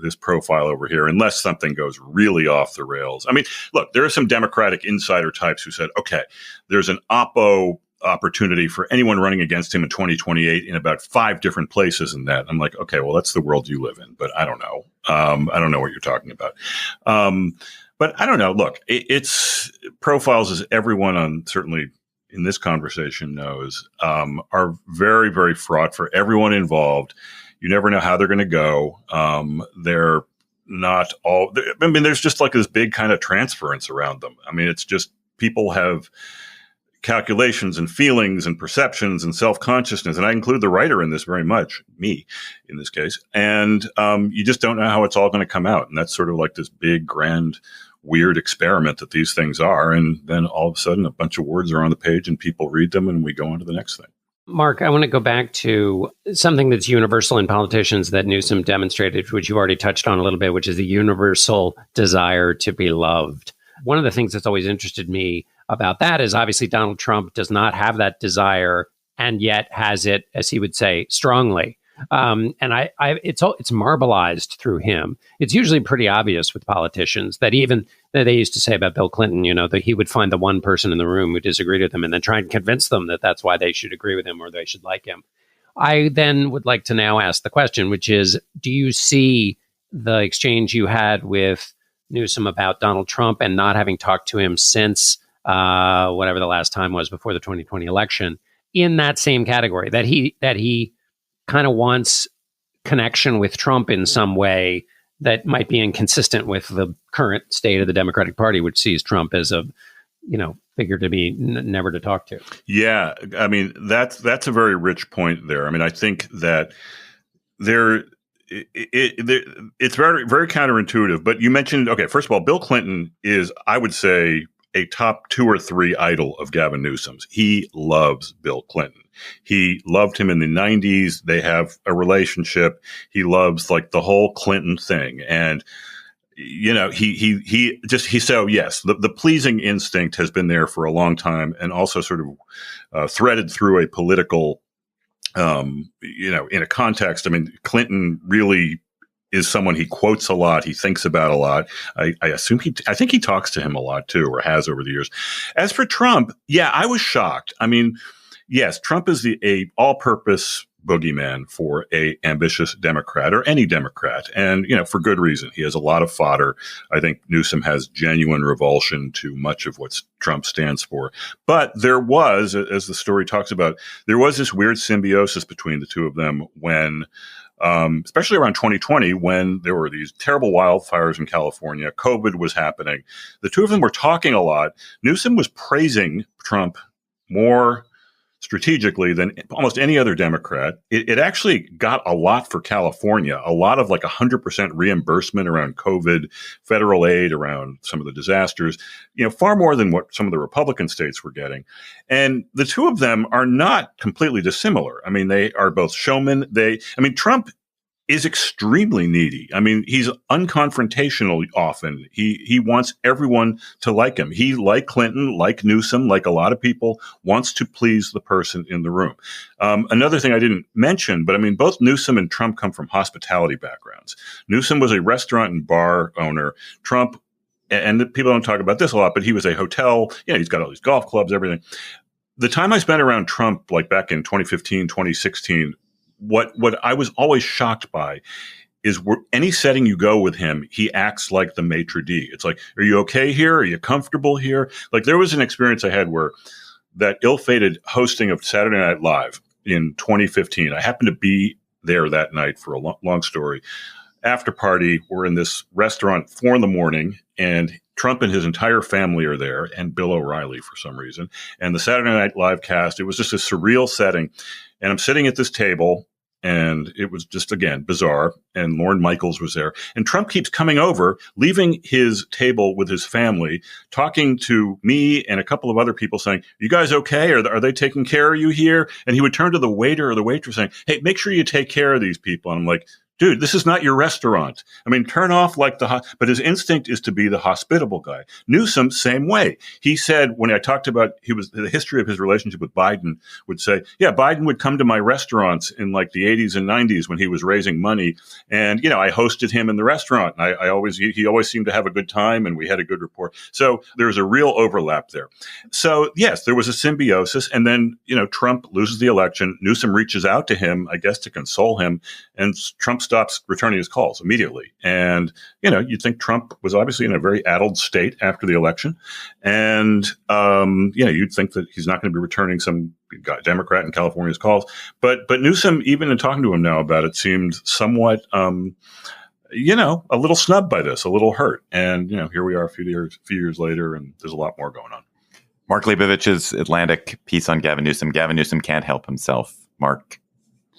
this profile over here, unless something goes really off the rails. Look, there are some Democratic insider types who said, okay, there's an oppo opportunity for anyone running against him in 2028 in about 5 different places in that. I'm like, okay, well, that's the world you live in, but I don't know. I don't know what you're talking about. But I don't know. Look, it's profiles, as everyone on certainly in this conversation knows, are very, very fraught for everyone involved. You never know how they're going to go. They're not all. There's just this big kind of transference around them. It's just people have calculations and feelings and perceptions and self-consciousness, and I include the writer in this very much, me in this case. And you just don't know how it's all going to come out, and that's sort of like this big, grand weird experiment that these things are. And then all of a sudden, a bunch of words are on the page and people read them and we go on to the next thing. Mark, I want to go back to something that's universal in politicians that Newsom demonstrated, which you've already touched on a little bit, which is the universal desire to be loved. One of the things that's always interested me about that is obviously Donald Trump does not have that desire and yet has it, as he would say, strongly. It's marbleized through him. It's usually pretty obvious with politicians that they used to say about Bill Clinton, that he would find the one person in the room who disagreed with him and then try and convince them that that's why they should agree with him or they should like him. I then would like to now ask the question, which is, do you see the exchange you had with Newsom about Donald Trump and not having talked to him since whatever the last time was before the 2020 election in that same category, that he kind of wants connection with Trump in some way that might be inconsistent with the current state of the Democratic Party, which sees Trump as a, figure to be never to talk to? Yeah, I mean, that's a very rich point there. I mean, I think that it's very, very counterintuitive. But you mentioned, okay, first of all, Bill Clinton is, I would say, a top 2 or 3 idol of Gavin Newsom's. He loves Bill Clinton. He loved him in the 90s. They have a relationship. He loves like the whole Clinton thing. And, so yes, the pleasing instinct has been there for a long time and also sort of threaded through a political, in a context. I mean, Clinton really is someone he quotes a lot. He thinks about a lot. I think he talks to him a lot too, or has over the years. As for Trump, yeah, I was shocked. I mean, yes, Trump is a all-purpose boogeyman for a ambitious Democrat or any Democrat. And, for good reason. He has a lot of fodder. I think Newsom has genuine revulsion to much of what Trump stands for. But there was, as the story talks about, there was this weird symbiosis between the two of them when especially around 2020, when there were these terrible wildfires in California, COVID was happening. The two of them were talking a lot. Newsom was praising Trump more strategically than almost any other Democrat. It actually got a lot for California, a lot of like 100% reimbursement around COVID, federal aid around some of the disasters, far more than what some of the Republican states were getting. And the two of them are not completely dissimilar. I mean, they are both showmen. Trump is extremely needy. I mean, he's unconfrontational often. He wants everyone to like him. He, like Clinton, like Newsom, like a lot of people, wants to please the person in the room. Another thing I didn't mention, but both Newsom and Trump come from hospitality backgrounds. Newsom was a restaurant and bar owner. Trump, and people don't talk about this a lot, but he was a hotel. He's got all these golf clubs, everything. The time I spent around Trump, like back in 2015, 2016, what I was always shocked by is any setting you go with him, he acts like the maitre d'. It's like, are you okay here? Are you comfortable here? Like there was an experience I had where that ill-fated hosting of Saturday Night Live in 2015, I happened to be there that night for a long story. After party, we're in this restaurant 4 a.m, and Trump and his entire family are there, and Bill O'Reilly for some reason. And the Saturday Night Live cast, it was just a surreal setting. And I'm sitting at this table, and it was just, again, bizarre. And Lorne Michaels was there. And Trump keeps coming over, leaving his table with his family, talking to me and a couple of other people saying, you guys okay? Are they taking care of you here? And he would turn to the waiter or the waitress saying, hey, make sure you take care of these people. And I'm like, dude, this is not your restaurant. Turn off like but his instinct is to be the hospitable guy. Newsom, same way. He said, when I talked about the history of his relationship with Biden, would say, yeah, Biden would come to my restaurants in like the 80s and 90s when he was raising money. And, I hosted him in the restaurant. And he always seemed to have a good time and we had a good rapport. So there's a real overlap there. So yes, there was a symbiosis. And then, Trump loses the election. Newsom reaches out to him, I guess, to console him. And Trump stops returning his calls immediately. And, you'd think Trump was obviously in a very addled state after the election. And, you'd think that he's not going to be returning some Democrat in California's calls. But Newsom, even in talking to him now about it, seemed somewhat, a little snubbed by this, a little hurt. And, here we are a few years later, and there's a lot more going on. Mark Leibovich's Atlantic piece on Gavin Newsom. Gavin Newsom can't help himself. Mark,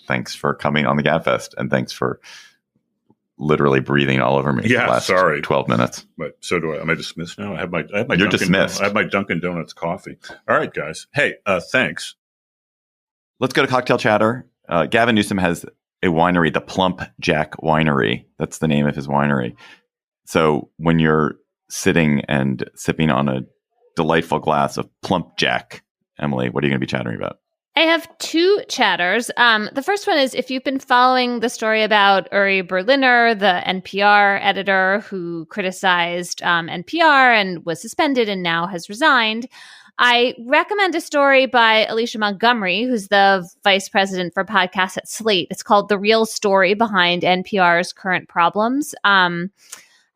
thanks for coming on the Gabfest, and thanks for literally breathing all over me for the last sorry. 12 minutes. But so do I. Am I dismissed now? I have my You're Dunkin' dismissed. I have my Dunkin' Donuts coffee. All right, guys. Hey, thanks. Let's go to cocktail chatter. Gavin Newsom has a winery, the Plump Jack Winery. That's the name of his winery. So when you're sitting and sipping on a delightful glass of Plump Jack, Emily, what are you going to be chattering about? I have two chatters. The first one is, if you've been following the story about Uri Berliner, the NPR editor who criticized NPR and was suspended and now has resigned, I recommend a story by Alicia Montgomery, who's the vice president for podcasts at Slate. It's called The Real Story Behind NPR's Current Problems. I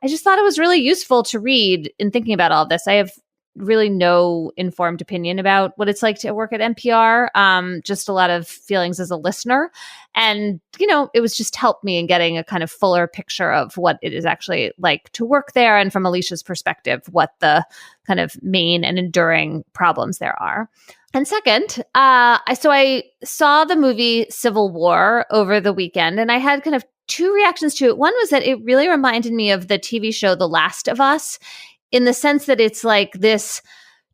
just thought it was really useful to read in thinking about all of this. I have really no informed opinion about what it's like to work at NPR. Just a lot of feelings as a listener. And, it was just helped me in getting a kind of fuller picture of what it is actually like to work there. And from Alicia's perspective, what the kind of main and enduring problems there are. And second, I saw the movie Civil War over the weekend, and I had kind of two reactions to it. One was that it really reminded me of the TV show The Last of Us, in the sense that it's like this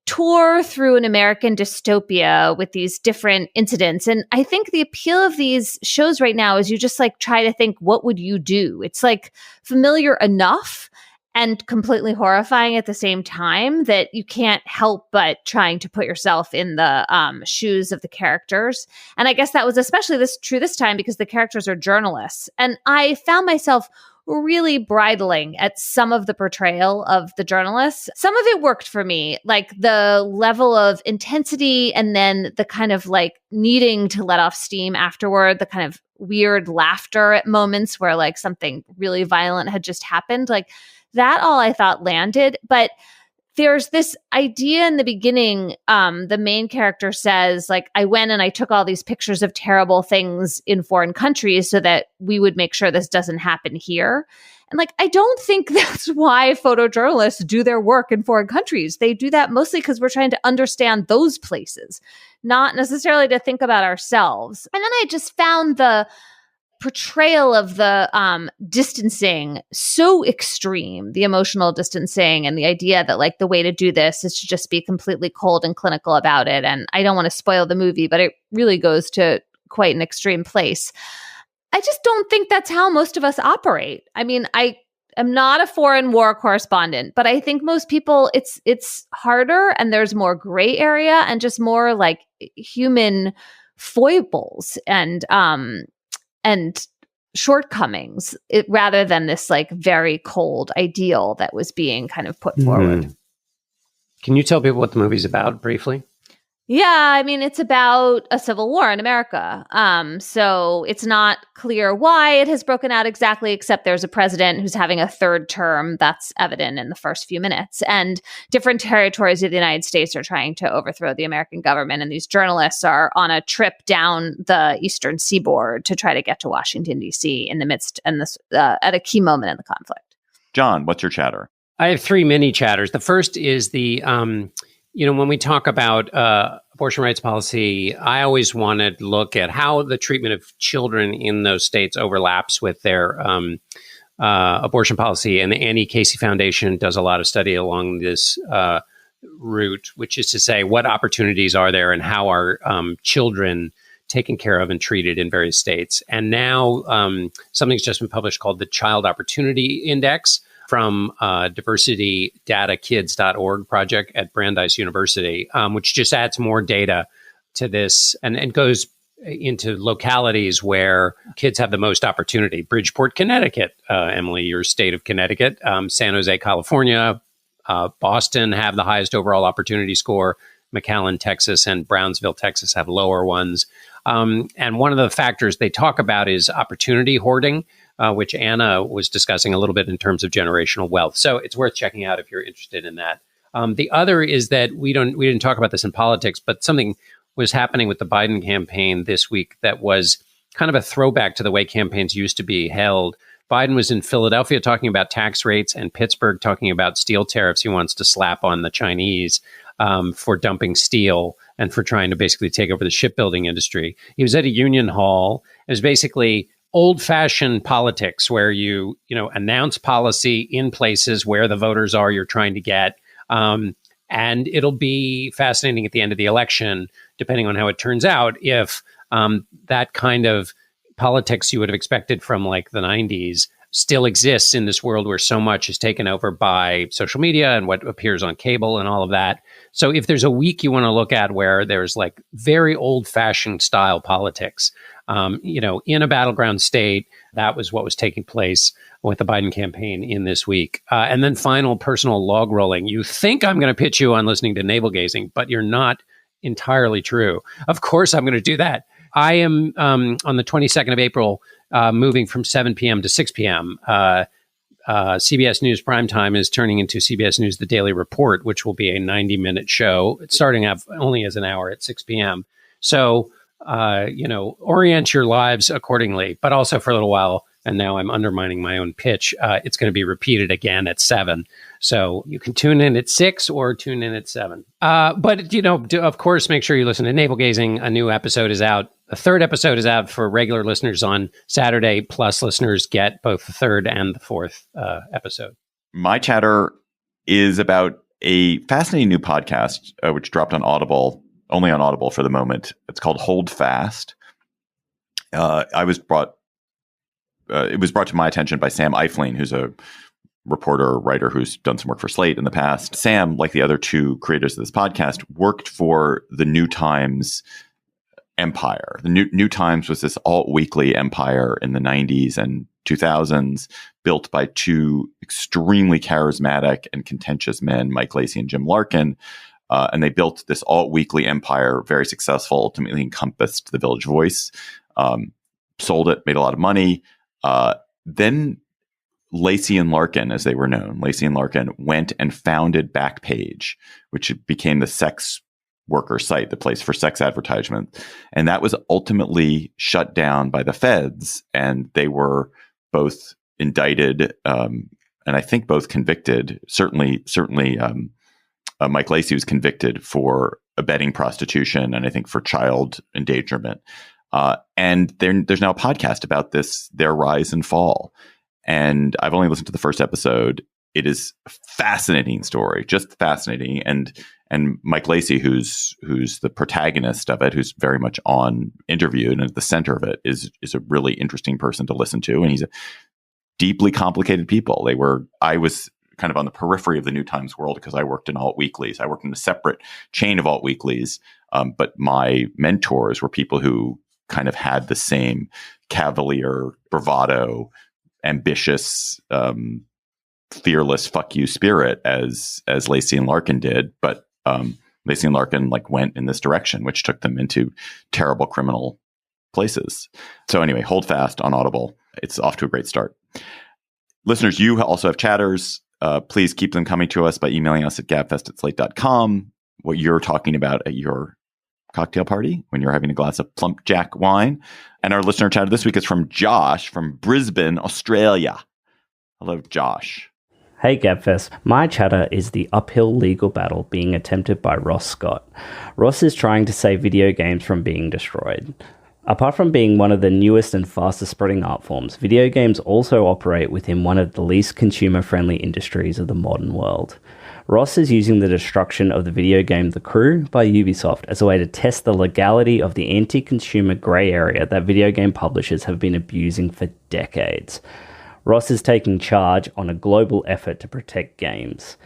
tour through an American dystopia with these different incidents. And I think the appeal of these shows right now is you just like try to think, what would you do? It's like familiar enough and completely horrifying at the same time that you can't help but trying to put yourself in the shoes of the characters. And I guess that was especially true this time because the characters are journalists. And I found myself really bridling at some of the portrayal of the journalists. Some of it worked for me, like the level of intensity and then the kind of like needing to let off steam afterward, the kind of weird laughter at moments where like something really violent had just happened. Like that all I thought landed. But there's this idea in the beginning, the main character says, like, I went and I took all these pictures of terrible things in foreign countries so that we would make sure this doesn't happen here. And like, I don't think that's why photojournalists do their work in foreign countries. They do that mostly because we're trying to understand those places, not necessarily to think about ourselves. And then I just found the portrayal of the distancing so extreme, the emotional distancing and the idea that like the way to do this is to just be completely cold and clinical about it. And I don't want to spoil the movie, but it really goes to quite an extreme place. I just don't think that's how most of us operate. I mean, I am not a foreign war correspondent, but I think most people, it's harder and there's more gray area and just more like human foibles and shortcomings rather than this like very cold ideal that was being kind of put forward. Can you tell people what the movie's about briefly? Yeah, I mean, it's about a civil war in America. So it's not clear why it has broken out exactly, except there's a president who's having a third term. That's evident in the first few minutes. And different territories of the United States are trying to overthrow the American government. And these journalists are on a trip down the eastern seaboard to try to get to Washington, D.C. in the midst and this at a key moment in the conflict. John, what's your chatter? I have three mini chatters. The first is the when we talk about abortion rights policy, I always wanted to look at how the treatment of children in those states overlaps with their abortion policy. And the Annie Casey Foundation does a lot of study along this route, which is to say, what opportunities are there and how are children taken care of and treated in various states. And now something's just been published called the Child Opportunity Index, from diversitydatakids.org project at Brandeis University, which just adds more data to this and goes into localities where kids have the most opportunity. Bridgeport, Connecticut, Emily, your state of Connecticut, San Jose, California, Boston have the highest overall opportunity score. McAllen, Texas, and Brownsville, Texas have lower ones. And one of the factors they talk about is opportunity hoarding, which Anna was discussing a little bit in terms of generational wealth. So it's worth checking out if you're interested in that. The other is that we didn't talk about this in politics, but something was happening with the Biden campaign this week that was kind of a throwback to the way campaigns used to be held. Biden was in Philadelphia talking about tax rates and Pittsburgh talking about steel tariffs he wants to slap on the Chinese for dumping steel and for trying to basically take over the shipbuilding industry. He was at a union hall. It was basically old-fashioned politics where you announce policy in places where the voters are you're trying to get. And it'll be fascinating at the end of the election, depending on how it turns out, if that kind of politics you would have expected from like the 90s still exists in this world where so much is taken over by social media and what appears on cable and all of that. So if there's a week you want to look at where there's like very old-fashioned style politics, in a battleground state, that was what was taking place with the Biden campaign in this week. And then final personal log rolling. You think I'm going to pitch you on listening to navel gazing, but you're not entirely true. Of course, I'm going to do that. I am on the 22nd of April, moving from 7 p.m. to 6 p.m. CBS News Primetime is turning into CBS News The Daily Report, which will be a 90-minute show. It's starting out only as an hour at 6 p.m. So, orient your lives accordingly, but also for a little while. And now I'm undermining my own pitch. It's going to be repeated again at 7. So you can tune in at 6 or tune in at 7. But, of course, make sure you listen to Navel Gazing. A new episode is out. The third episode is out for regular listeners on Saturday. Plus, listeners get both the third and the fourth episode. My chatter is about a fascinating new podcast, which dropped on Audible, only on Audible for the moment. It's called Hold Fast. It was brought to my attention by Sam Eifling, who's a reporter, writer who's done some work for Slate in the past. Sam, like the other two creators of this podcast, worked for the New Times empire. The New Times was this alt-weekly empire in the 90s and 2000s, built by two extremely charismatic and contentious men, Mike Lacey and Jim Larkin. And they built this alt-weekly empire, very successful, ultimately encompassed the Village Voice, sold it, made a lot of money. Then Lacey and Larkin, as they were known, Lacey and Larkin went and founded Backpage, which became the sex worker site, the place for sex advertisement. And that was ultimately shut down by the feds. And they were both indicted and I think both convicted. Certainly, Mike Lacey was convicted for abetting prostitution and I think for child endangerment. And there's now a podcast about their rise and fall. And I've only listened to the first episode. It is a fascinating story, just fascinating. And Mike Lacey, who's the protagonist of it, who's very much on interview and at the center of it, is a really interesting person to listen to. And he's a deeply complicated people. I was kind of on the periphery of the New Times world because I worked in alt weeklies. I worked in a separate chain of alt weeklies. But my mentors were people who kind of had the same cavalier, bravado, ambitious, fearless fuck you spirit as Lacey and Larkin did. But Lacey and Larkin went in this direction, which took them into terrible criminal places. So anyway, Hold Fast on Audible. It's off to a great start. Listeners, you also have chatters. Please keep them coming to us by emailing us at gabfest@slate.com. What you're talking about at your cocktail party when you're having a glass of Plump Jack wine. And our listener chatter this week is from Josh from Brisbane, Australia. Hello, Josh. Hey Gabfest, my chatter is the uphill legal battle being attempted by Ross Scott. Ross is trying to save video games from being destroyed. Apart from being one of the newest and fastest spreading art forms, video games also operate within one of the least consumer-friendly industries of the modern world. Ross is using the destruction of the video game The Crew by Ubisoft as a way to test the legality of the anti-consumer grey area that video game publishers have been abusing for decades. Ross is taking charge on a global effort to protect games.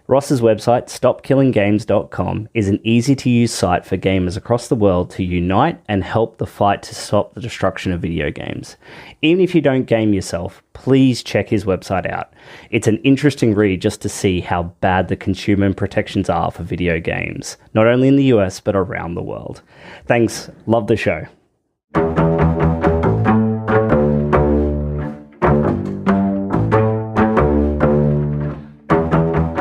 Ross's website, stopkillinggames.com, is an easy-to-use site for gamers across the world to unite and help the fight to stop the destruction of video games. Even if you don't game yourself, please check his website out. It's an interesting read just to see how bad the consumer protections are for video games, not only in the US, but around the world. Thanks. Love the show.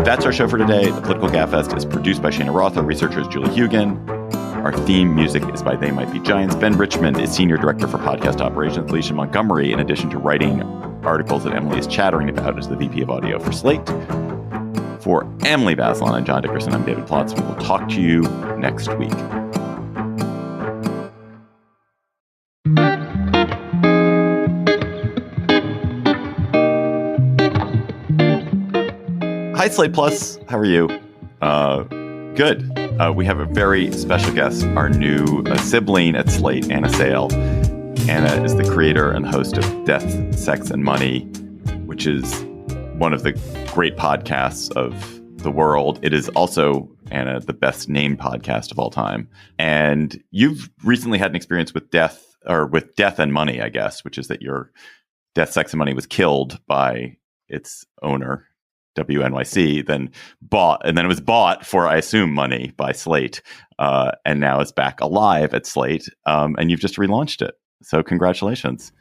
That's our show for today. The Political Gabfest is produced by Shana Roth. Our researcher is Julie Hugan. Our theme music is by They Might Be Giants. Ben Richmond is Senior Director for Podcast Operations. Alicia Montgomery, in addition to writing articles that Emily is chattering about, is the VP of Audio for Slate. For Emily Bazelon and John Dickerson, I'm David Plotz. We will talk to you next week. Hi, Slate Plus. How are you? Good. We have a very special guest, our new sibling at Slate, Anna Sale. Anna is the creator and host of Death, Sex, and Money, which is one of the great podcasts of the world. It is also, Anna, the best named podcast of all time. And you've recently had an experience with death and money, I guess, which is that your Death, Sex, and Money was killed by its owner, WNYC, then it was bought for, I assume, money by Slate, and now it's back alive at Slate, and you've just relaunched it. So congratulations.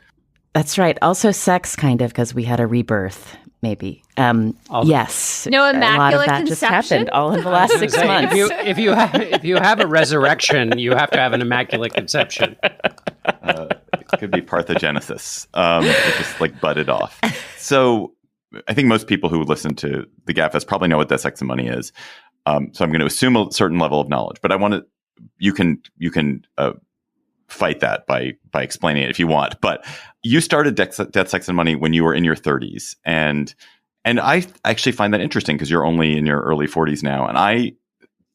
That's right. Also sex, kind of, because we had a rebirth, maybe. Yes. No immaculate a lot of that conception? Just happened all in the last 6 months. If you have a resurrection, you have to have an immaculate conception. It could be parthenogenesis. It just like budded off. So I think most people who listen to the Gabfest probably know what Death, Sex, and Money is. So I'm going to assume a certain level of knowledge, but you can fight that by explaining it if you want. But you started Death, Sex, and Money when you were in your 30s, and I actually find that interesting because you're only in your early 40s now, and I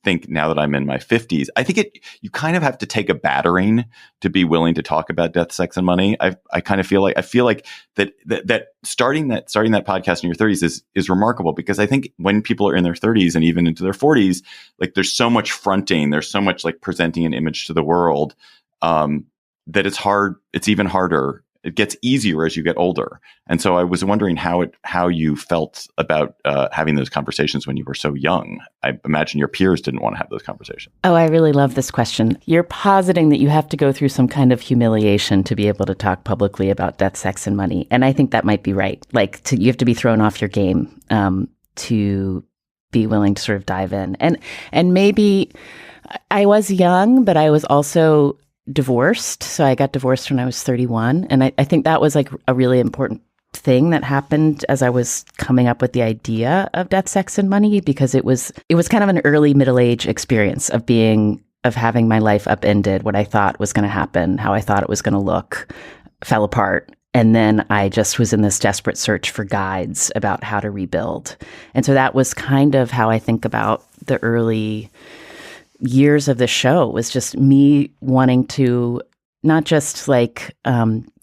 think now that I'm in my 50s, I think you kind of have to take a battering to be willing to talk about Death, Sex, and Money. I kind of feel like that starting that podcast in your 30s is remarkable, because I think when people are in their 30s and even into their 40s, like there's so much fronting, there's so much like presenting an image to the world, that it's hard. It's even harder. It gets easier as you get older. And so I was wondering how you felt about having those conversations when you were so young. I imagine your peers didn't want to have those conversations. Oh, I really love this question. You're positing that you have to go through some kind of humiliation to be able to talk publicly about death, sex, and money. And I think that might be right. Like you have to be thrown off your game to be willing to sort of dive in. And maybe I was young, but I was also divorced. So I got divorced when I was 31. And I think that was like a really important thing that happened as I was coming up with the idea of Death, Sex, and Money, because it was kind of an early middle-age experience of having my life upended. What I thought was going to happen, how I thought it was going to look, fell apart. And then I just was in this desperate search for guides about how to rebuild. And so that was kind of how I think about the early years of the show, was just me wanting to not just like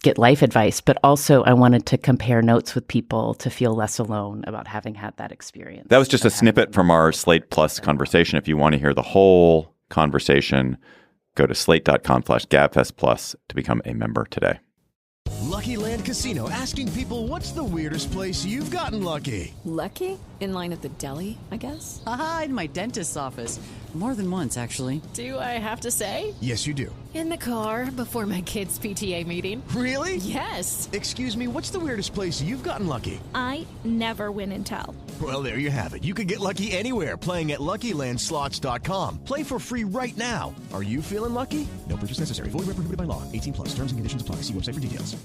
get life advice, but also I wanted to compare notes with people to feel less alone about having had that experience. That was just a snippet from our Slate Plus conversation. If you want to hear the whole conversation, go to slate.com/Gabfest Plus to become a member today. Lucky Land Casino, asking people, what's the weirdest place you've gotten lucky? Lucky? In line at the deli, I guess? Aha, in my dentist's office. More than once, actually. Do I have to say? Yes, you do. In the car before my kids' PTA meeting. Really? Yes. Excuse me, what's the weirdest place you've gotten lucky? I never win and tell. Well, there you have it. You can get lucky anywhere, playing at LuckyLandSlots.com. Play for free right now. Are you feeling lucky? No purchase necessary. Void where prohibited by law. 18+. Terms and conditions apply. See website for details.